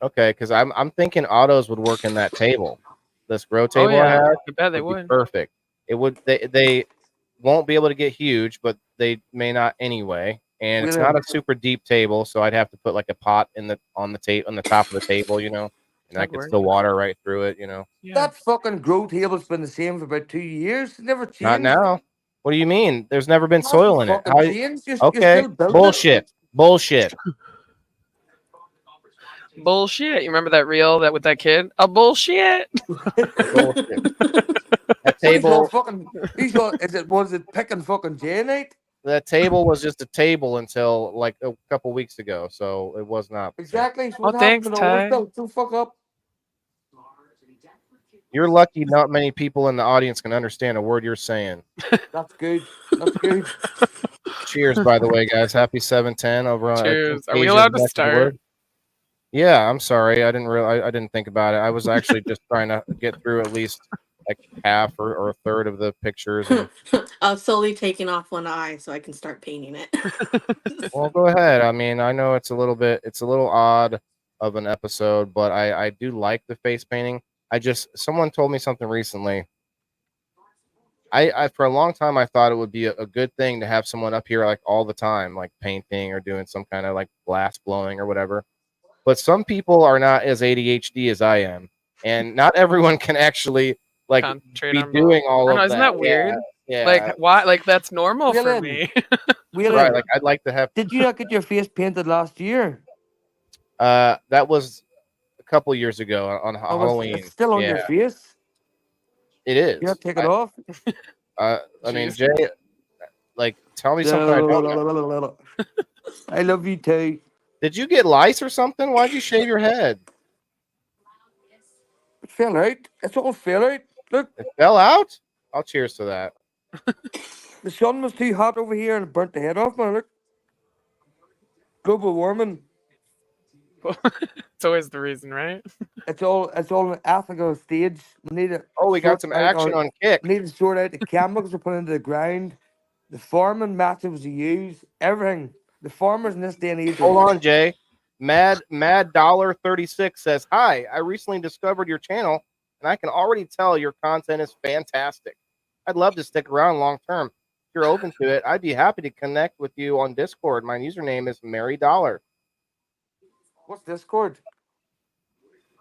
A: Okay, because I'm thinking autos would work in that table. This grow table
E: yeah.
A: I have.
E: I bet they
A: would be
E: would.
A: perfect. It would. They won't be able to get huge, but they may not anyway. And it's not a super deep table, so I'd have to put like a pot on the top of the table, and I could still water right through it,
E: Yeah.
G: That fucking grow table's been the same for about 2 years. It never changed.
A: Not now. What do you mean? There's never been
G: Hasn't
A: soil in it.
G: fucking
A: How,
G: changed. You're
A: okay,
G: still building it.
A: bullshit.
E: Bullshit. You remember that reel with that kid? A bullshit.
A: Bullshit. That
G: Table.
A: table.
G: Was it picking fucking J night?
A: That table was just a table until like a couple weeks ago, so it was not.
G: Exactly. So
E: Oh, thanks, Ty.
G: Don't fuck up.
A: You're lucky not many people in the audience can understand a word you're saying.
G: That's good. That's good.
A: Cheers, by the way, guys. Happy 710 over on.
E: Cheers. Are we allowed to start?
A: Yeah, I'm sorry. I didn't think about it. I was actually just trying to get through at least like half or a third of the pictures. And...
D: I've slowly taken off one eye so I can start painting it.
A: Well, go ahead. I mean, I know it's a little odd of an episode, but I do like the face painting. Someone told me something recently. I for a long time I thought it would be a good thing to have someone up here like all the time, like painting or doing some kind of like glass blowing or whatever. But some people are not as ADHD as I am, and not everyone can actually like
E: Concentrate
A: be
E: on both.
A: doing all
E: I
A: of
E: know, isn't
A: that.
E: that weird?
A: Yeah,
E: Like why? Like that's normal for
G: Wheeling,
E: me.
A: right.
G: Wheeling,
A: Like I'd like to have.
G: did you not get your face painted last year?
A: That was a couple years ago on
G: Oh, it's
A: Halloween.
G: still on your
A: Yeah,
G: face.
A: it
G: You
A: is.
G: not take it off?
A: I mean,
E: Jeez.
A: Jay, like, tell me something I don't know.
G: I love you too.
A: Did you get lice or something? Why'd you shave your head?
G: It fell out. It's all fell out. Look,
A: It fell out. I'll cheers to that.
G: the sun was too hot over here and it burnt the head off, man. Look, global warming.
E: It's always the reason, right?
G: It's all an ethical stage. We need to
A: Oh, we got
G: sort
A: some
G: out
A: action on Kick.
G: we need to sort out the chemicals we're putting into the ground, the farming methods we use, everything. The farmers in this day and age
A: Hold
G: are
A: on, Jay. Mad Dollar 36 says, "Hi, I recently discovered your channel, and I can already tell your content is fantastic. I'd love to stick around long term. If you're open to it, I'd be happy to connect with you on Discord. My username is Mary Dollar.
G: what's Discord?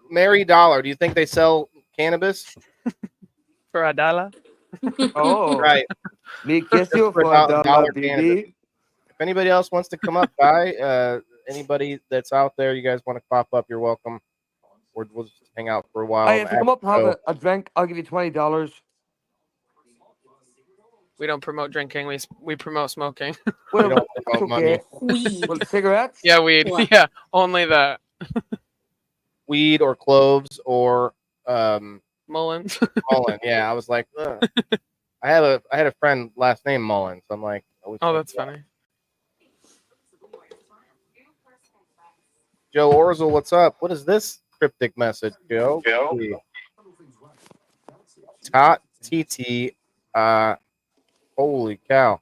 A: Mary Dollar. Do you think they sell cannabis?
E: For $1.
G: Oh,
A: Right.
G: me kiss you
A: For
G: for a
A: dollar
G: dollar,
A: cannabis.
G: baby.
A: If anybody else wants to come up, anybody that's out there, you guys want to pop up, you're welcome. We'll just hang out for a while.
G: Hey, if you come up and have
A: So,
G: a drink, I'll give you $20.
E: We don't promote drinking. We promote smoking.
G: Well,
A: don't
G: it's
A: promote money.
G: okay.
D: Weed.
G: Well, cigarettes?
E: Yeah, weed.
D: What?
E: Yeah, only that.
A: weed or cloves or
E: Mullins.
A: Mullen. Yeah, I was like, ugh. I had a friend last name Mullen, so I'm like,
E: Oh, that's funny.
A: Joe Orzel, what's up? What is this cryptic message, Joe? Tot TT. Holy cow.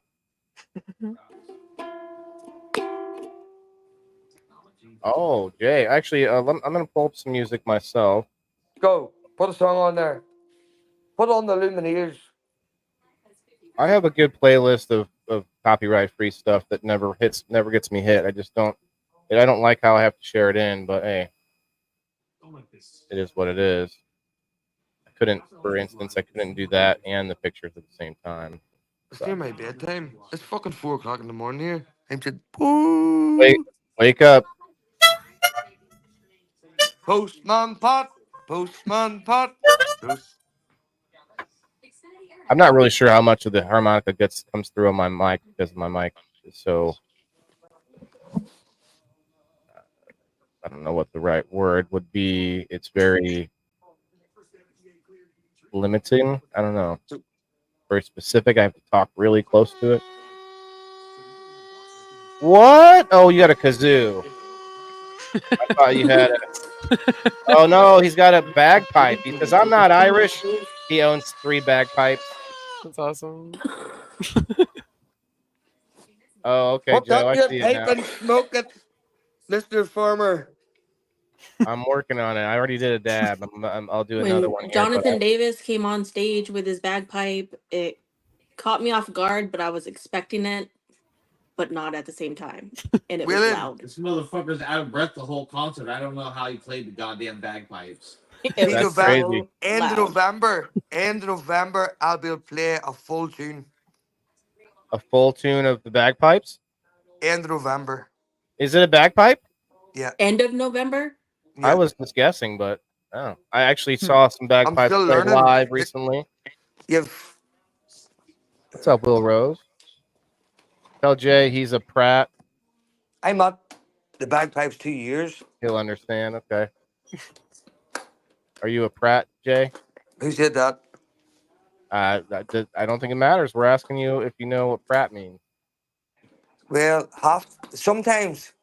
A: Oh, Jay. Actually, I'm gonna pull up some music myself.
G: Go. Put a song on there. Put on the Lumineers.
A: I have a good playlist of copyright free stuff that never gets me hit. I don't like how I have to share it in, but hey, it is what it is. For instance, I couldn't do that and the pictures at the same time.
G: It's near my bedtime. It's fucking 4 o'clock in the morning here. I'm said,
A: Wake up.
G: Postman Pot. Postman Pot.
A: I'm not really sure how much of the harmonica comes through on my mic because my mic is so. I don't know what the right word would be. It's very limiting. I don't know. Very specific. I have to talk really close to it. What? Oh, you got a kazoo. I thought you had a. Oh no, he's got a bagpipe because I'm not Irish. He owns 3 bagpipes.
E: That's awesome.
A: Oh, okay,
G: Put
A: Joe. I
G: up your
A: see it
G: pipe
A: now.
G: and smoke it, Mr. Farmer.
A: I'm working on it. I already did a dab. I'll do another one.
D: When
A: Here,
D: Jonathan Davis came on stage with his bagpipe, it caught me off guard, but I was expecting it, but not at the same time. And it was
G: Wheeling.
D: loud.
F: This motherfucker's out of breath the whole concert. I don't know how he played the goddamn bagpipes.
D: It
G: See,
D: was
A: That's
D: so
A: crazy.
G: End of
D: loud.
G: November, I'll be able to play a full tune.
A: A full tune of the bagpipes.
G: End of November.
A: Is it a bagpipe?
G: Yeah.
D: End of November?
G: Yeah.
A: I was just guessing, but I actually saw some bagpipes
G: still
A: played
G: learning.
A: live recently.
G: You've
A: What's up, Will Rose? Tell Jay he's a Pratt.
G: I'm at the bagpipes 2 years.
A: He'll understand. Okay. Are you a Pratt, Jay?
G: Who said that?
A: I don't think it matters. We're asking you if you know what Pratt means.
G: Well, sometimes.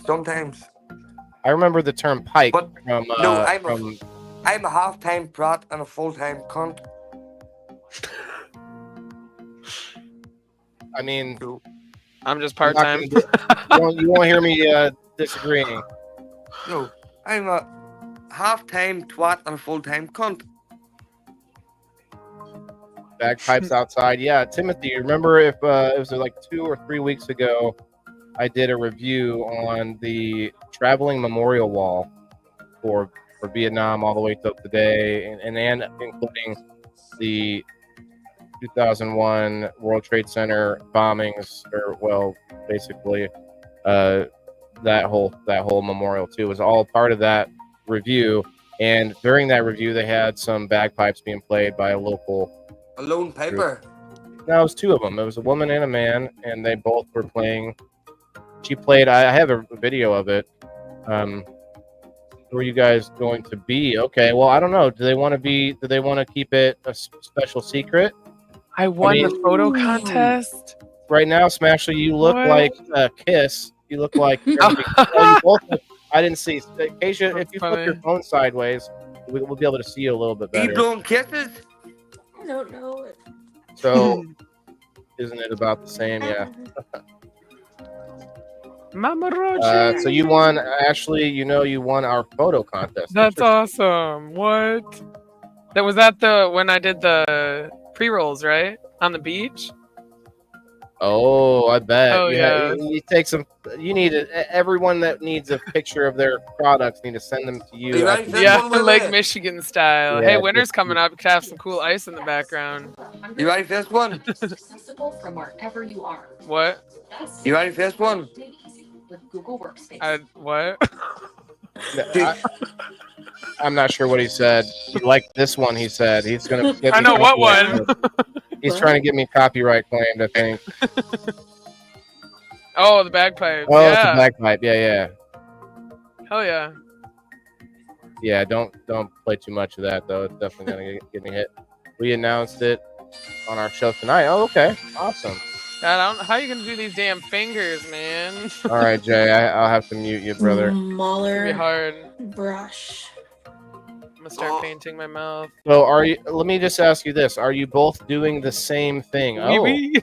A: I remember the term pike
G: But
A: from
G: no,
A: from
G: I'm a half-time Pratt and a full-time cunt.
A: I mean,
E: I'm just
A: I'm not
E: part-time.
A: you won't hear me disagreeing.
G: No, I'm a half-time twat and a full-time cunt.
A: Bagpipes outside. Yeah, Timothy, remember if it was like 2 or 3 weeks ago, I did a review on the traveling memorial wall for Vietnam all the way till today, and including the 2001 World Trade Center bombings, or well, basically that whole memorial too was all part of that review. And during that review, they had some bagpipes being played by a local
G: lone piper.
A: No, it was 2 of them. It was a woman and a man, and they both were playing. She played. I have a video of it. Who are you guys going to be? Okay, well, I don't know. Do they want to be? Do they want to keep it a special secret?
E: I won the photo contest.
A: Right now, Smasher, you look
E: What?
A: like Kiss. You look like you both look, I didn't see. Acacia, if you flip your phone sideways, we'll be able to see you a little bit
G: You
A: better.
G: blowing kisses?
D: I don't know.
A: So, isn't it about the same? Yeah.
E: Mama Roger.
A: So you won. Actually, you won our photo contest.
E: That's awesome. What? That was that the when I did the pre-rolls, right? On the beach?
A: Oh, I bet.
E: Oh, yeah.
A: You take some. You need everyone that needs a picture of their products need to send them to you.
E: Yeah, Lake Michigan style.
A: Yeah,
E: Hey, winter's coming up. You could have some cool ice in the background.
G: You ready for this one?
H: Accessible from wherever you are.
E: What?
G: You ready for this one?
H: With Google Workspace.
E: What?
A: I'm not sure what he said. Like this one, he said he's gonna. Get
E: I
A: me
E: know what
A: copyright.
E: one.
A: He's trying to get me copyright claimed, I think.
E: Oh, the bagpipe.
A: Oh,
E: yeah.
A: it's a bagpipe. Yeah.
E: Hell yeah.
A: Yeah, don't play too much of that though. It's definitely gonna get me hit. We announced it on our show tonight. Oh, okay, awesome.
E: God, I don't know how you gonna do these damn fingers, man.
A: All right, Jay, I'll have to mute you, brother.
E: It's
D: Smaller
E: gonna be hard.
D: brush.
E: I'm gonna start painting my mouth.
A: So are you? Let me just ask you this: are you both doing the same thing? Oh,
E: Oui.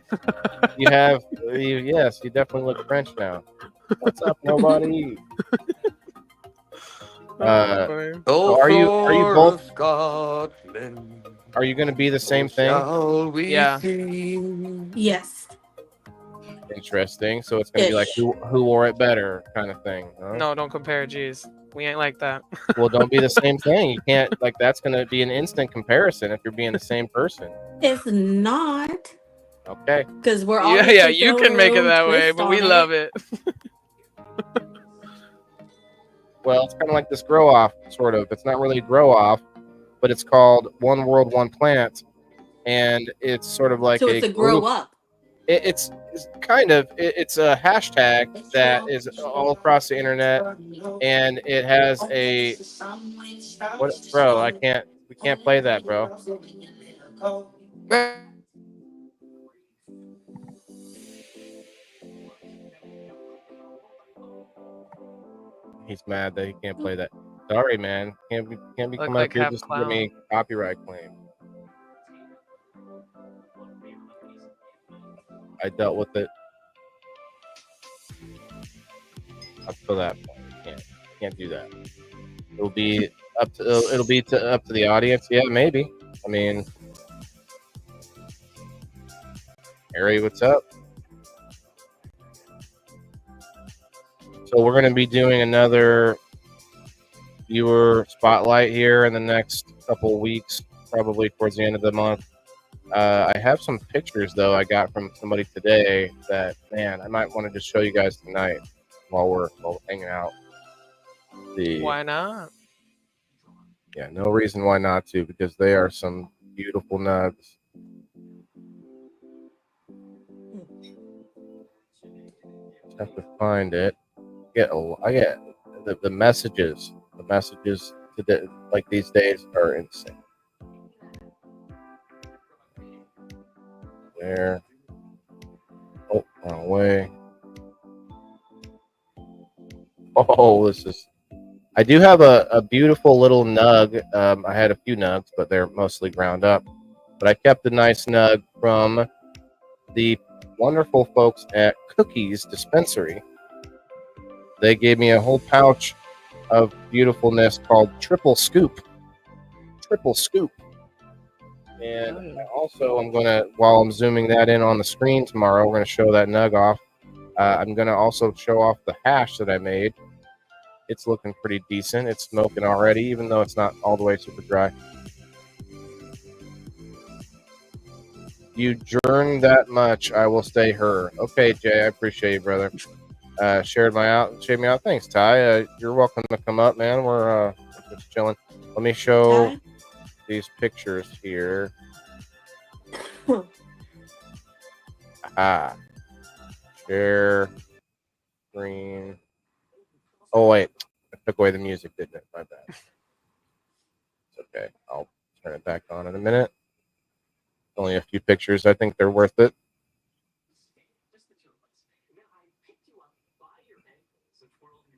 A: you have. Yes, you definitely look French now. What's up, nobody?
G: Oh,
A: are you both?
G: Scotland,
A: Are you going to be the same thing?
E: Yeah.
D: Yes.
A: Interesting. So it's going to be like who wore it better kind of thing. Huh?
E: No, don't compare. Jeez, we ain't like that.
A: Well, don't be the same thing. You can't like that's going to be an instant comparison if you're being the same person.
D: It's not.
A: Okay.
D: Because we're all.
E: Yeah. You can make it that way, but we love it.
A: Well, it's kind of like this grow off, sort of. It's not really a grow off, but it's called One World, One Plant, and it's sort of like
D: so it's a grow up.
A: It's kind of it's a hashtag that is all across the internet, and it has a what, bro? We can't play that, bro. He's mad that he can't play that. Sorry, man. Can't be coming
E: like
A: up here
E: half
A: just to
E: clown.
A: give me copyright claim. I dealt with it up to that point. Can't do that. It'll be up to the audience. Yeah, maybe. I mean, Harry, what's up? So we're going to be doing another viewer spotlight here in the next couple of weeks, probably towards the end of the month. I have some pictures, though, I got from somebody today that, man, I might want to just show you guys tonight while we're hanging out.
E: Why not?
A: Yeah, no reason why not to, because they are some beautiful nugs. Just have to find it. I get the messages. The messages today, like these days, are insane. There. Oh, wrong way. Oh, this is. I do have a beautiful little nug. I had a few nugs, but they're mostly ground up. But I kept a nice nug from the wonderful folks at Cookies Dispensary. They gave me a whole pouch of beautifulness called Triple Scoop. Triple Scoop. And also, I'm gonna, while I'm zooming that in on the screen tomorrow, we're gonna show that nug off. I'm gonna also show off the hash that I made. It's looking pretty decent. It's smoking already, even though it's not all the way super dry. You journed that much, I will stay her. Okay, Jay, I appreciate you, brother. Shared me out. Thanks, Ty. You're welcome to come up, man. We're just chilling. Let me show
D: Ty?
A: these pictures here. Share screen. Oh wait, I took away the music, didn't it? My bad. It's okay. I'll turn it back on in a minute. Only a few pictures. I think they're worth it.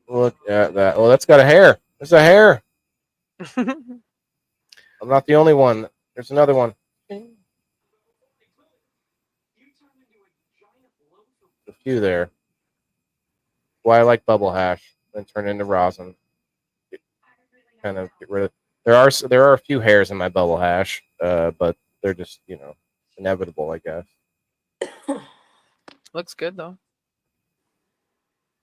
A: Look at that. Oh, that's got a hair. There's a hair. I'm not the only one. There's another one. A few there. Why I like bubble hash and turn into rosin. Kind of get rid of. There are a few hairs in my bubble hash, but they're just inevitable, I guess.
E: Looks good though.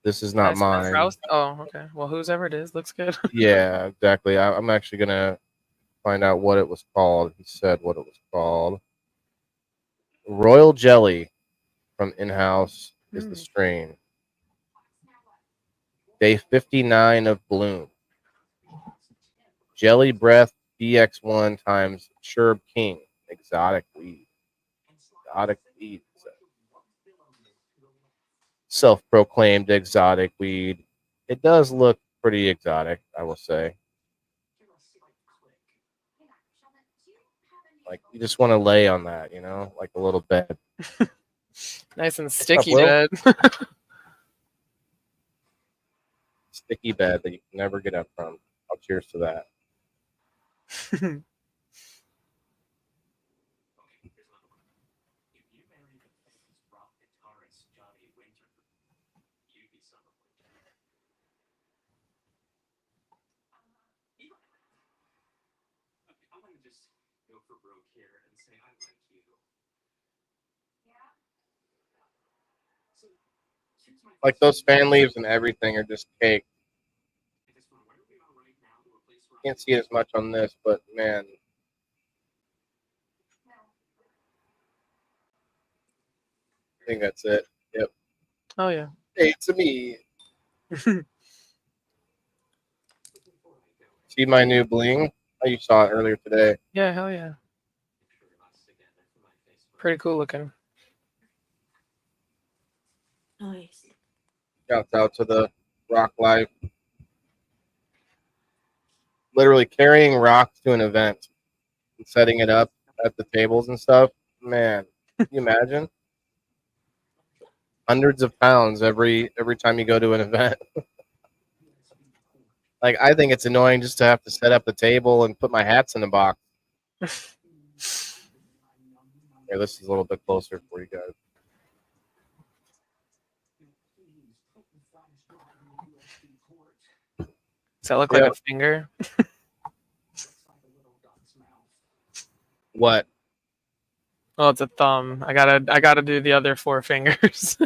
A: This is not
E: Nice
A: mine.
E: roast. Oh, okay. Well, whoever it is, looks good.
A: Yeah, exactly. I'm actually gonna find out what it was called. He said what it was called. Royal Jelly from In-House is the strain. Day 59 of bloom. Jelly Breath DX1 times Sherb King. Exotic weed. Exotic weed. Self-proclaimed exotic weed. It does look pretty exotic, I will say. Like you just want to lay on that, like a little bed.
E: Nice and sticky
A: Will?
E: bed.
A: Sticky bed that you can never get up from. I'll cheers to that. Like those fan leaves and everything are just cake. Can't see it as much on this, but man. I think that's it. Yep.
E: Oh yeah.
A: Hey, to me. See my new bling? Oh, you saw it earlier today.
E: Yeah, hell yeah. Pretty cool looking.
D: Nice.
A: Shouts out to the Rock Life. Literally carrying rocks to an event and setting it up at the tables and stuff. Man, can you imagine? Hundreds of pounds every time you go to an event. Like I think it's annoying just to have to set up the table and put my hats in the box. Here, this is a little bit closer for you guys.
E: Does that look like a finger?
A: What?
E: Oh, it's a thumb. I gotta do the other 4 fingers.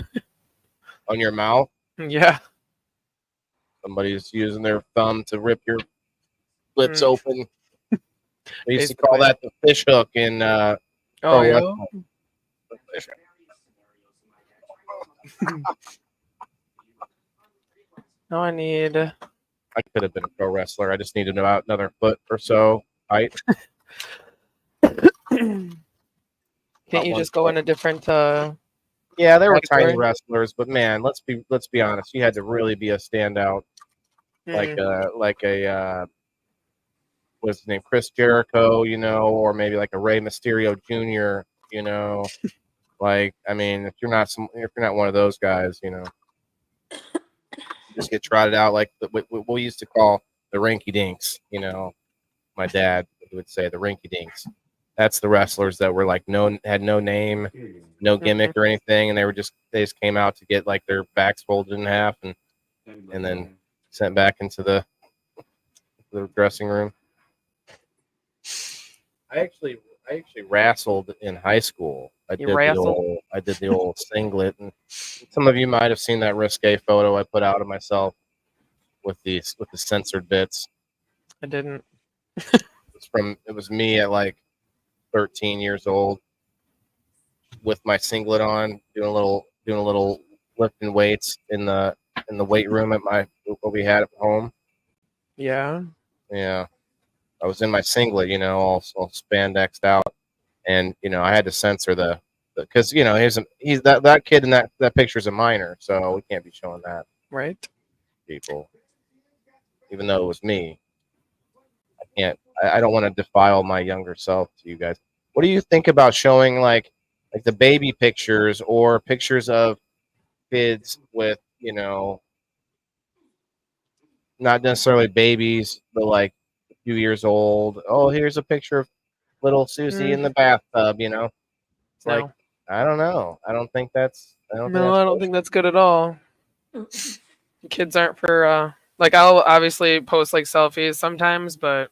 A: On your mouth?
E: Yeah.
A: Somebody's using their thumb to rip your lips open. They used to call that the fish hook in
E: oh yeah. No, I need.
A: I could have been a pro wrestler. I just needed about another foot or so height.
E: Can't you just go in a different?
A: Yeah, there were tiny
E: category?
A: wrestlers, but man, let's be honest. You had to really be a standout, like a what's his name, Chris Jericho, or maybe like a Rey Mysterio Jr. Like I mean, if you're not one of those guys, just get trotted out like what we used to call the rinky dinks. My dad would say the rinky dinks. That's the wrestlers that were like had no name, no gimmick or anything, and they just came out to get like their backs folded in half and then sent back into the dressing room. I I actually wrestled in high school. I did the old singlet, and some of you might have seen that risque photo I put out of myself with the censored bits.
E: I didn't.
A: It was me at like 13 years old with my singlet on, doing a little lifting weights in the weight room at what we had at home.
E: Yeah.
A: Yeah. I was in my singlet, all spandexed out, and I had to censor because he's that kid in that picture's a minor, so we can't be showing that.
E: Right.
A: People, even though it was me, I don't want to defile my younger self to you guys. What do you think about showing like the baby pictures or pictures of kids with not necessarily babies, but like a few years old? Oh, here's a picture of little Susie in the bathtub. It's like, I don't know. I don't think that's. I don't
E: think that's good at all. Kids aren't for like, I'll obviously post like selfies sometimes, but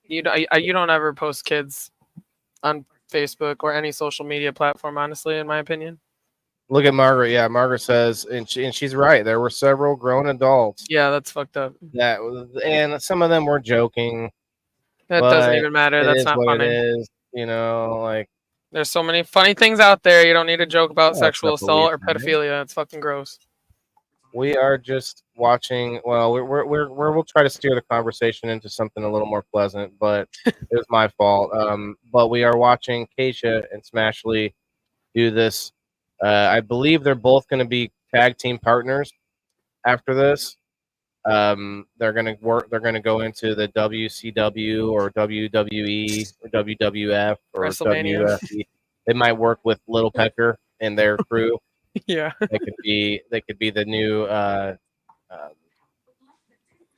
E: you don't ever post kids on Facebook or any social media platform, honestly, in my opinion.
A: Look at Margaret. Yeah, Margaret says, and she's right. There were several grown adults.
E: Yeah, that's fucked up.
A: And some of them were joking.
E: That doesn't even matter. That's not funny.
A: It is, like.
E: There's so many funny things out there. You don't need to joke about sexual assault or pedophilia. It's fucking gross.
A: We are just watching. Well, we'll try to steer the conversation into something a little more pleasant, but it was my fault. But we are watching Keisha and Smashley do this. I believe they're both going to be tag team partners after this. They're going to work. They're going to go into the WCW or WWE or WWF or WFE. They might work with Little Pecker and their crew.
E: Yeah,
A: they could be the new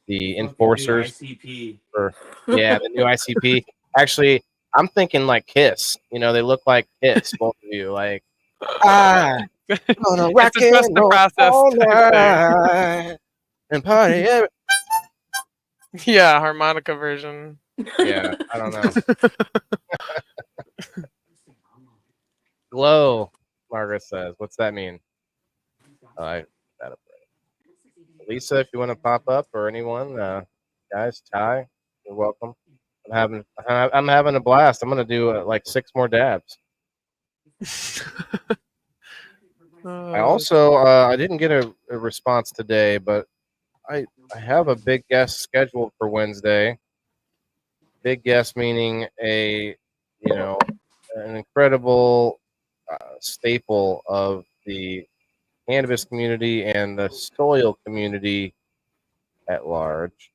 A: the enforcers.
F: The ICP.
A: The new ICP. Actually, I'm thinking like Kiss. They look like Kiss, both of you. Like
E: it's just the process.
A: And party.
E: Yeah, harmonica version.
A: Yeah, I don't know. Glow, Margaret says. What's that mean? Lisa, if you want to pop up, or anyone, guys, Ty, you're welcome. I'm having a blast. I'm gonna do like 6 more dabs. I also I didn't get a response today, but I have a big guest scheduled for Wednesday. Big guest meaning an incredible staple of the cannabis community and the soil community at large.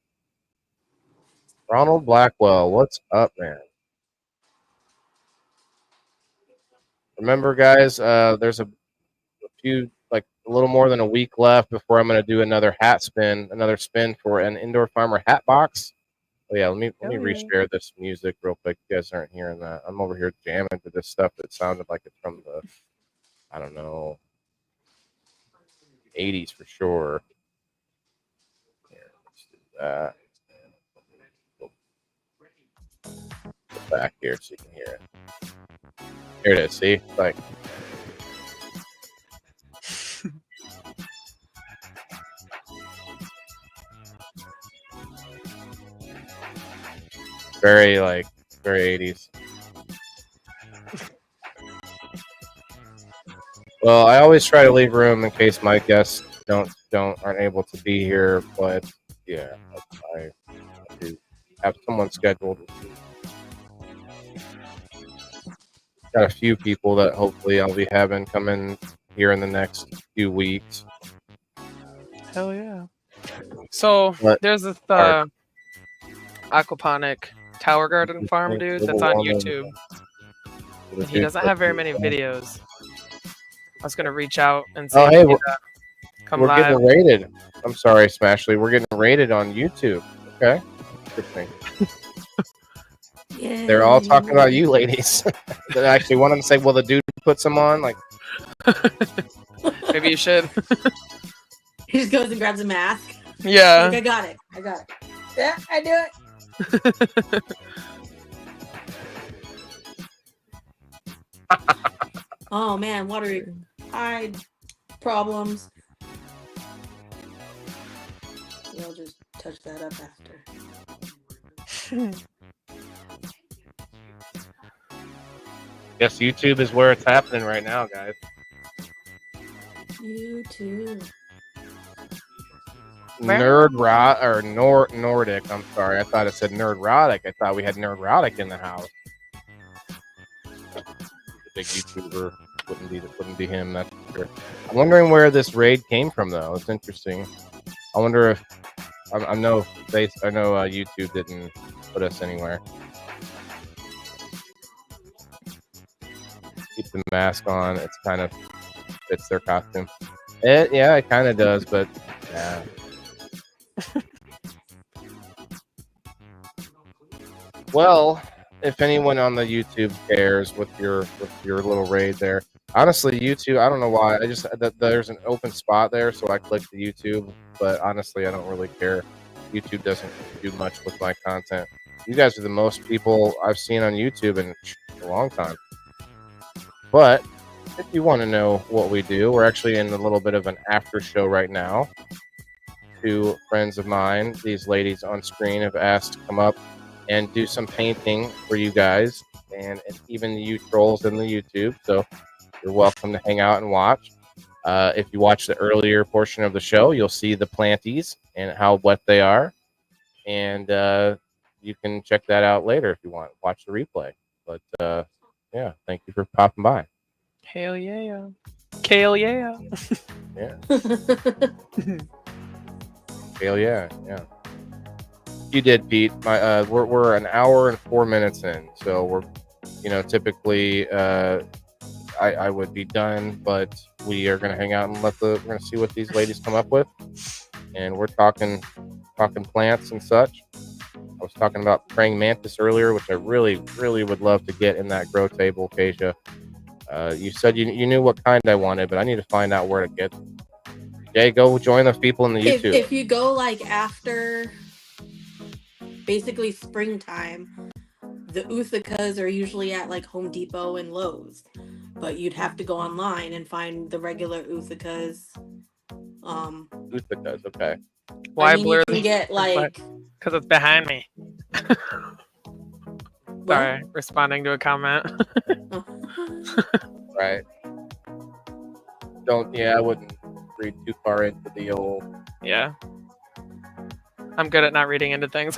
A: Ronald Blackwell, what's up, man? Remember, guys, there's a few, like a little more than a week left before I'm going to do another spin for an indoor farmer hat box. Oh yeah, let me reshare this music real quick. You guys aren't hearing that. I'm over here jamming to this stuff that sounded like it's from the, I don't know, 80s for sure. Here, let's do that. Go back here so you can hear it. Here it is. See, like. Very 80s. Well, I always try to leave room in case my guests aren't able to be here, but yeah, I do have someone scheduled. Got a few people that hopefully I'll be having come in here in the next few weeks.
E: Hell yeah! So there's this aquaponic tower garden farm dude that's on YouTube. And he doesn't have very many videos. I was gonna reach out and see if he come
A: we're
E: live.
A: Getting rated. I'm sorry, Smashley. We're getting rated on YouTube. Okay, interesting.
B: Yeah.
A: They're all talking about you, ladies. Actually, one of them say, "Well, the dude puts them on." Like,
E: maybe you should.
D: He just goes and grabs a mask.
E: Yeah.
D: Like, I got it. Yeah, I do it. Oh man, water eye problems. I'll just touch that up after.
A: Guess YouTube is where it's happening right now, guys.
D: YouTube.
A: Nordic. I'm sorry. I thought it said Nerdrotic. I thought we had Nerdrotic in the house. The big YouTuber wouldn't be him. That's for sure. I'm wondering where this raid came from, though. It's interesting. I wonder if I know YouTube didn't put us anywhere. Keep the mask on. It's kind of fits their costume. Yeah, it kind of does, but yeah. Well, if anyone on the YouTube cares with your little raid there, honestly, YouTube, I don't know why. There's an open spot there, so I clicked the YouTube. But honestly, I don't really care. YouTube doesn't do much with my content. You guys are the most people I've seen on YouTube in a long time. But if you want to know what we do, we're actually in a little bit of an after show right now. Two friends of mine, these ladies on screen, have asked to come up and do some painting for you guys, and even you trolls in the YouTube. So you're welcome to hang out and watch. If you watch the earlier portion of the show, you'll see the planties and how wet they are, and you can check that out later if you want. Watch the replay. But yeah, thank you for popping by.
E: Hell yeah. Kale yeah.
A: Yeah. Hell yeah. Yeah. You did, Pete. We're an hour and 4 minutes in, so we're, typically I would be done, but we are gonna hang out and we're gonna see what these ladies come up with, and we're talking plants and such. I was talking about praying mantis earlier, which I really, really would love to get in that grow table, Kasia. You said you knew what kind I wanted, but I need to find out where to get them. Jay, go join those people in the YouTube.
D: If you go like after basically springtime, the Uthicas are usually at like Home Depot and Lowe's, but you'd have to go online and find the regular Uthicas.
A: Uthicas, okay.
E: Why
D: blur? You can get like
E: because it's behind me.
D: What?
E: Sorry, responding to a comment.
A: Right. I wouldn't read too far into the old.
E: Yeah. I'm good at not reading into things.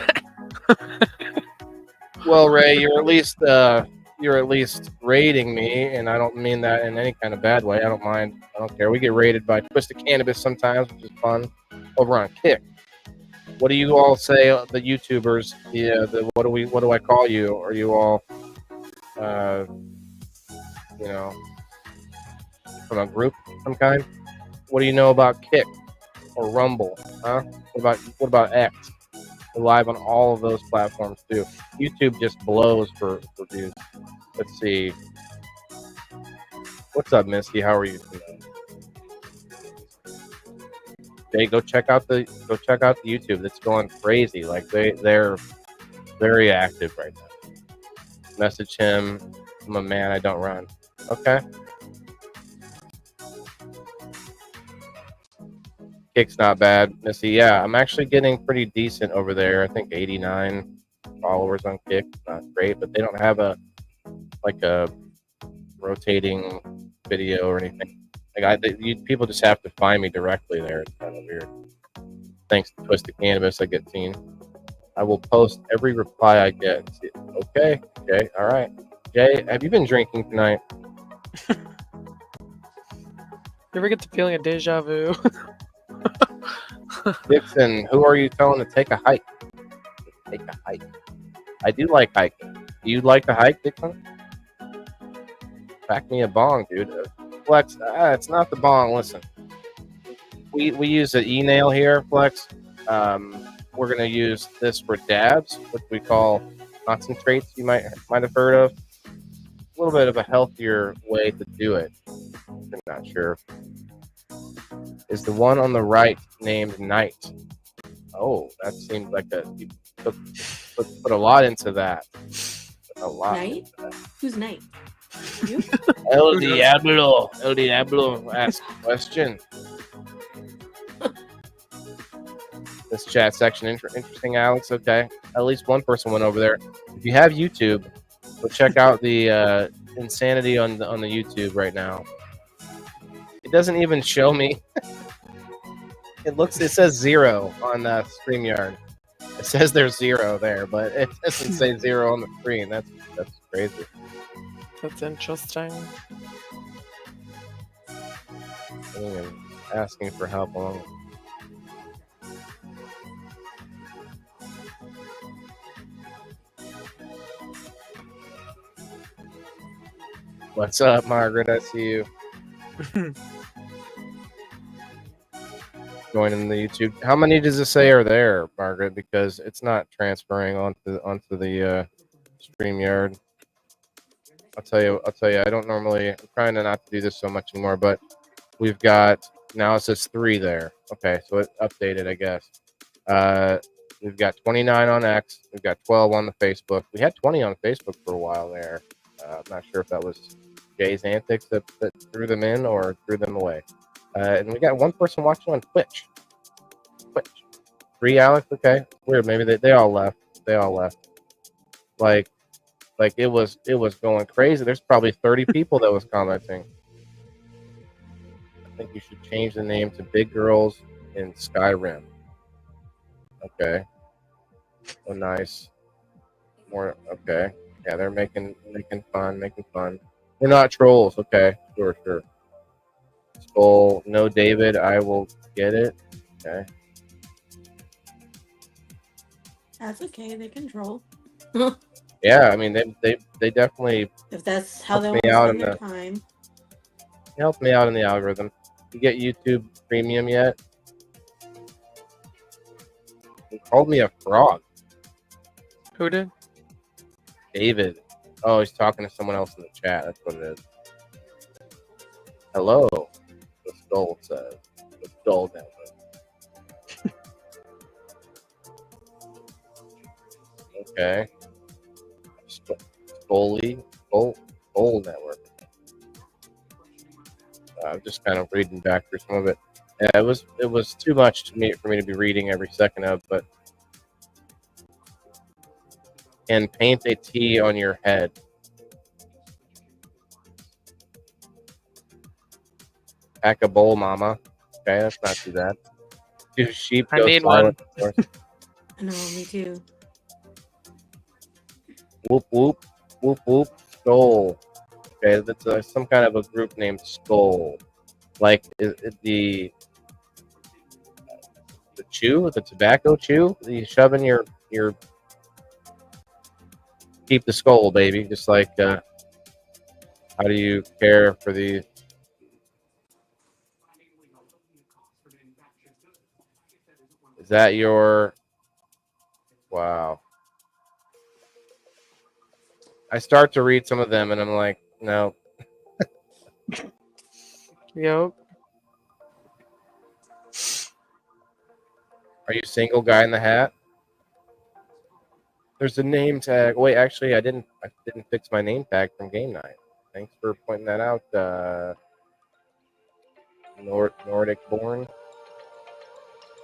A: Well, Ray, you're at least rating me, and I don't mean that in any kind of bad way. I don't mind. I don't care. We get rated by Twisted Cannabis sometimes, which is fun. Over on Kick. What do you all say, the YouTubers? Yeah, what do I call you? Are you all, from a group of some kind? What do you know about Kick or Rumble? Huh? What about X? We're live on all of those platforms too. YouTube just blows for views. Let's see. What's up, Misty? How are you tonight? Hey, go check out the YouTube. It's going crazy. Like they're very active right now. Message him. I'm a man. I don't run. Okay. Kick's not bad, Missy. Yeah, I'm actually getting pretty decent over there. I think 89 followers on Kick. Not great, but they don't have a rotating video or anything. People just have to find me directly there. It's kind of weird. Thanks to Twisted Cannabis, I get seen. I will post every reply I get. Okay, all right. Jay, have you been drinking tonight?
E: You ever get the feeling of deja vu?
A: Dixon, who are you telling to take a hike? Take a hike. I do like hiking. Do you like to hike, Dixon? Pack me a bong, dude. Flex, it's not the bong. Listen, we use an e-nail here, Flex. We're gonna use this for dabs, which we call concentrates. You might have heard of. A little bit of a healthier way to do it. I'm not sure. Is the one on the right named Night? Oh, that seems like you put a lot into that. A lot.
D: Night? Who's Night? You?
A: El Diablo asks a question. This chat section interesting, Alex. Okay, at least one person went over there. If you have YouTube, go check out the insanity on the YouTube right now. It doesn't even show me. It says 0 on StreamYard. It says there's 0 there, but it doesn't say 0 on the screen. That's crazy.
E: That's interesting.
A: Even asking for help along. What's up, Margaret? I see you. Joining the YouTube. How many does it say are there, Margaret? Because it's not transferring onto the StreamYard. I'll tell you. I don't normally. I'm trying to not to do this so much anymore, but we've got now it says 3 there. Okay, so it updated, I guess. We've got 29 on X. We've got 12 on the Facebook. We had 20 on Facebook for a while there. I'm not sure if that was Jay's antics that threw them in or threw them away. And we got one person watching on Twitch. 3, Alex. Okay, weird. Maybe they all left. Like it was going crazy. There's probably 30 people that was commenting. I think you should change the name to Big Girls in Skyrim. Okay. Oh, nice. More. Okay. Yeah, they're making fun. They're not trolls. Okay. Sure. Skull. No, David. I will get it. Okay.
D: That's okay. They control.
A: Yeah, I mean they definitely
D: If that's how they want
A: me
D: to
A: out
D: spend
A: in
D: their
A: the
D: time.
A: help me out in the algorithm. You get YouTube Premium yet? He called me a frog.
E: Who did?
A: David. Oh, he's talking to someone else in the chat. That's what it is. Hello. The skull says. The skull network. Okay. Skull network. I'm just kind of reading back through some of it. Yeah, it was too much for me to be reading every second of, but and paint a T on your head. Pack a bowl, mama. Okay, that's not too bad. 2 sheep
E: I
A: go
E: need
A: silent.
E: one.
D: No, me too.
A: Whoop whoop whoop whoop. Skull. Okay, that's some kind of a group named Skull. Like the chew, the tobacco chew that you shove in your keep the skull, baby. Just like how do you care for the is that your wow. I start to read some of them and I'm like, no.
E: Yep.
A: Are you single, guy in the hat? There's a name tag. Wait, actually, I didn't fix my name tag from game night. Thanks for pointing that out, Nordic born.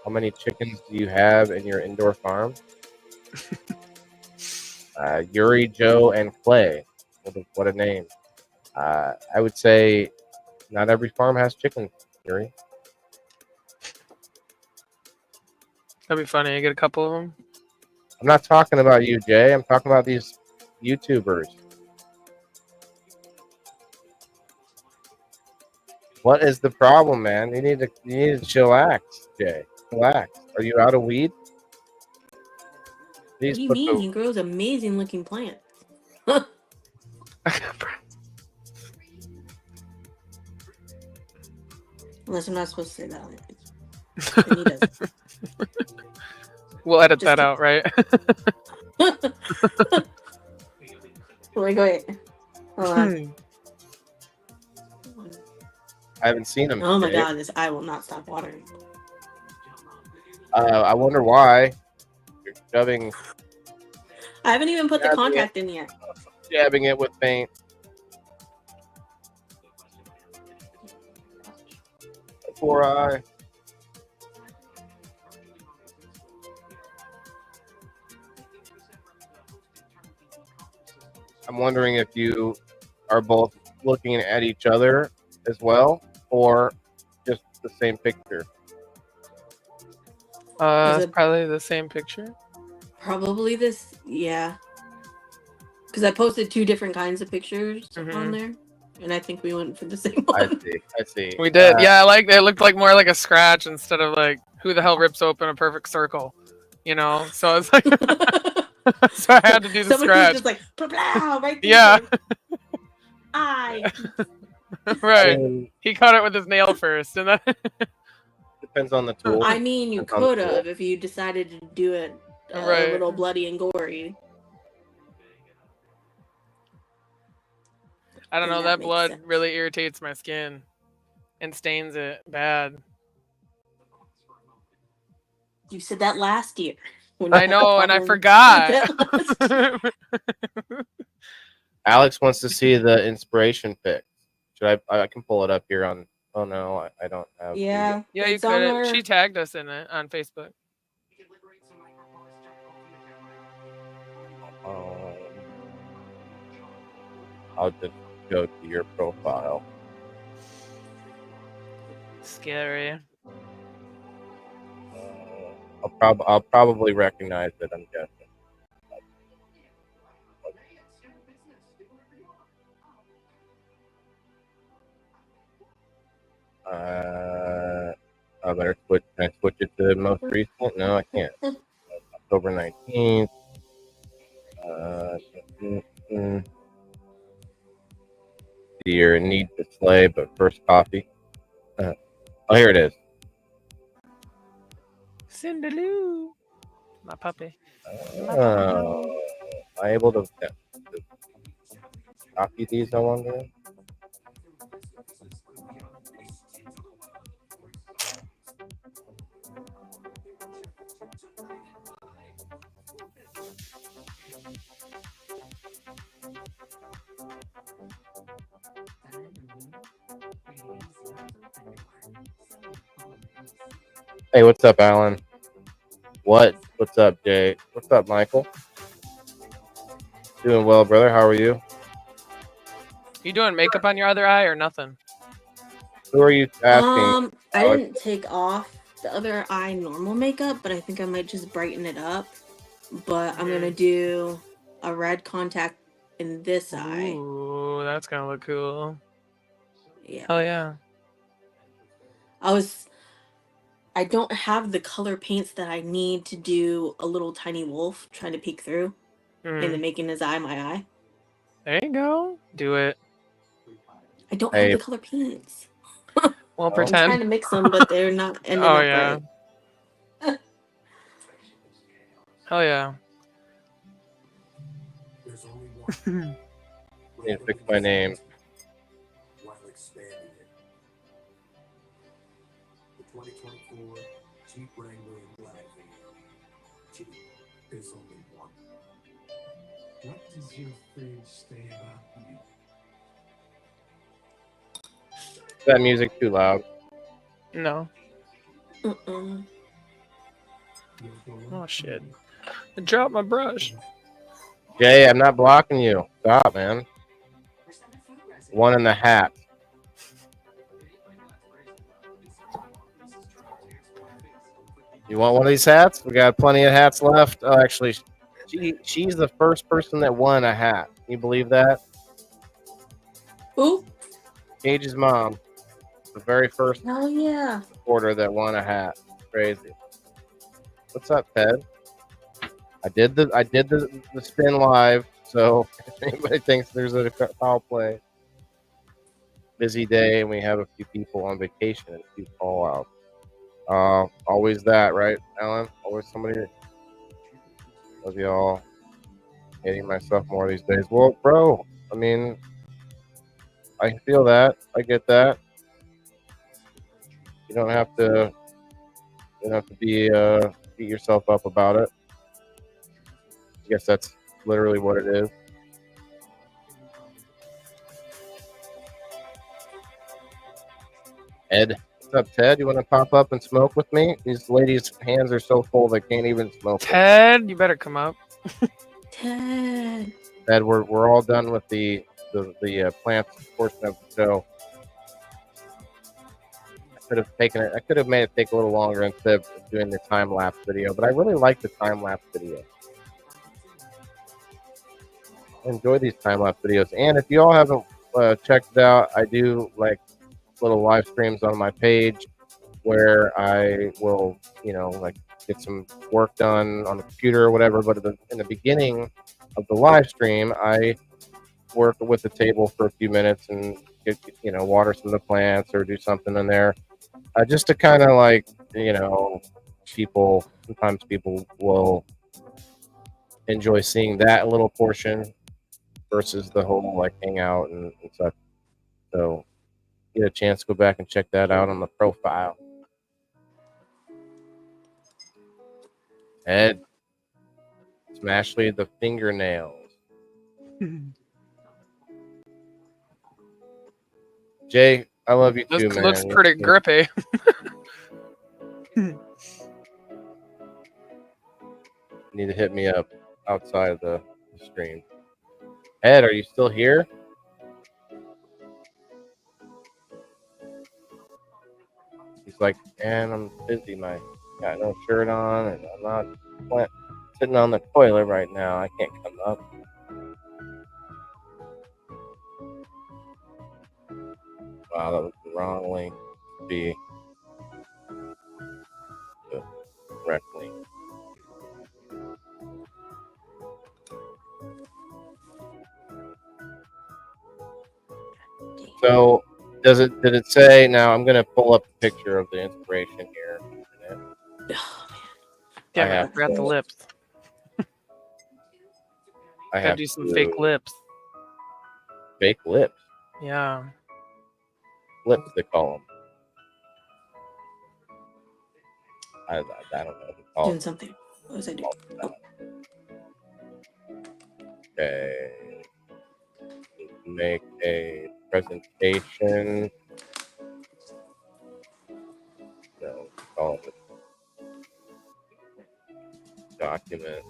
A: How many chickens do you have in your indoor farm? Yuri, Joe, and Clay. What a name. I would say not every farm has chickens, Yuri.
E: That'd be funny. I get a couple of them.
A: I'm not talking about you, Jay. I'm talking about these YouTubers. What is the problem, man? You need to chillax, Jay. Relax. Are you out of weed?
D: What do you mean? He grows amazing looking plants. Unless I'm not supposed to say that. And he does.
E: We'll edit that out, right?
D: Wait. Hold on.
A: I haven't seen him.
D: Oh my god, this I will not stop watering.
A: I wonder why you're shoving.
D: I haven't even put the contact in yet.
A: Jabbing it with paint. 4i. I'm wondering if you are both looking at each other as well, or just the same picture.
E: It's probably the same picture.
D: Probably this, yeah. Because I posted 2 different kinds of pictures on there, and I think we went for the same one.
A: I see.
E: We did, yeah. I like it. Looked like more like a scratch instead of like who the hell rips open a perfect circle, you know? So it's like, so I had to do the
D: Somebody
E: scratch.
D: was just like, "Plow," right there.
E: Yeah. Right.
A: I mean,
E: he caught it with his nail first, and then
A: depends on the tool.
D: I mean, you could have if you decided to do it a little bloody and gory.
E: I don't know. That blood really irritates my skin and stains it bad.
D: You said that last year.
E: I know, and I forgot.
A: Alex wants to see the inspiration pic. Should I can pull it up here on. Oh no, I don't have.
D: Yeah.
E: Yeah, you could. She tagged us in it on Facebook.
A: I'll just go to your profile.
E: Scary.
A: I'll probably recognize it. I'm guessing. I better switch. Can I switch it to the most recent? No, I can't. October 19th. Your need to slay, but first coffee. Oh, here it is.
E: Cinderloo, my puppy.
A: Am I able to copy these? I wonder. Hey, what's up, Alan? What's up, Jay? What's up, Michael? Doing well, brother. How are you?
E: You doing makeup on your other eye or nothing?
A: Who are you asking?
D: I didn't take off the other eye normal makeup, but I think I might just brighten it up. But I'm gonna do a red contact in this eye.
E: Ooh, that's gonna look cool.
D: Yeah.
E: Hell yeah.
D: I don't have the color paints that I need to do a little tiny wolf trying to peek through and then making his eye my eye.
E: There you go. Do it.
D: I don't have the color paints.
E: Well,
D: I'm
E: pretend.
D: trying to mix them, but they're not ending up right.
E: Hell yeah.
A: I need to fix my name.
C: Jeep Wrangler in black. Jeep is only one. What does your fridge say about you?
A: Is that music too loud?
E: No. Oh shit. I dropped my brush.
A: Jay, I'm not blocking you. Stop, man. One in the hat. You want one of these hats? We got plenty of hats left. Oh, actually, she's the first person that won a hat. Can you believe that?
D: Who?
A: Cage's mom. The very first supporter that won a hat. Crazy. What's up, Ted? I did the spin live, so if anybody thinks there's a foul play. Busy day, and we have a few people on vacation and a few call outs. Always that, right, Alan? Always somebody. Love y'all. Hating myself more these days. Well, bro, I mean, I feel that. I get that. You don't have to. You don't have to be beat yourself up about it. I guess that's literally what it is. Ed, What's up, Ted? You want to pop up and smoke with me? These ladies' hands are so full they can't even smoke.
E: Ted, you better come up.
D: Ted.
A: Ted, we're all done with the plants portion of the show. I could have made it take a little longer instead of doing the time lapse video, but I really like the time lapse video. I enjoy these time lapse videos, and if you all haven't checked it out, I do like little live streams on my page where I will, like get some work done on the computer or whatever. But in the beginning of the live stream, I work with the table for a few minutes and get, water some of the plants or do something in there, just to kind of like, sometimes people will enjoy seeing that little portion versus the whole like hangout and stuff. So get a chance to go back and check that out on the profile. Ed, Smashly the fingernails. Jay, I love you too, man.
E: Looks pretty grippy.
A: You need to hit me up outside of the stream. Ed, are you still here? He's like, man, I'm busy. Got no shirt on, and I'm not sitting on the toilet right now. I can't come up. Wow, that was the wrong link. Be the correct link. So did it say? Now I'm gonna pull up a picture of the inspiration here.
E: Damn it, I forgot the lips.
A: I
E: gotta
A: have
E: do some fake lips.
A: Fake lips.
E: Yeah.
A: Lips, they call them. I don't know.
D: Doing something. What was I doing? Oh.
A: Okay. Make a presentation. No, call it document.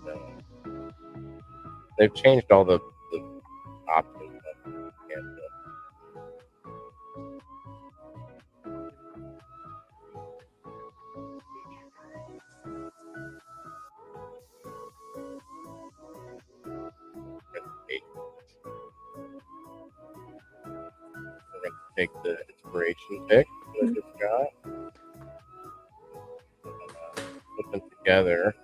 A: No. They've changed all the options. We're going to take the inspiration pick that I just got, put them together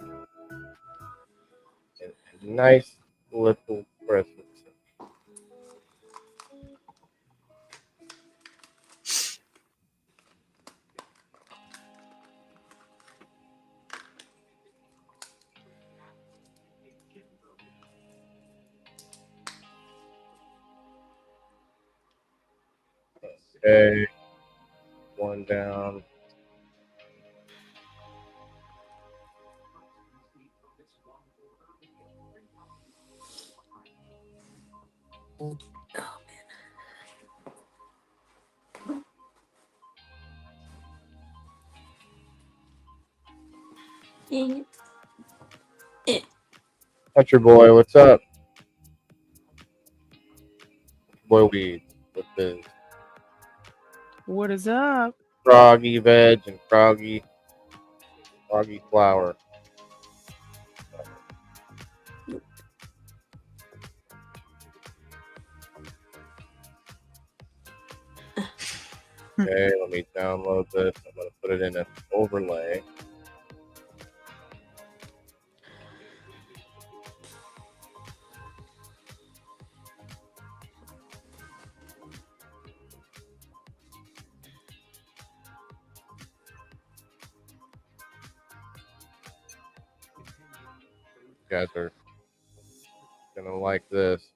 A: in a nice little present. Okay, one down. Country boy, what's up? Boy weeds with the
E: What is up?
A: froggy veg and froggy flour. Okay, let me download this. I'm going to put it in an overlay. You guys are going to like this.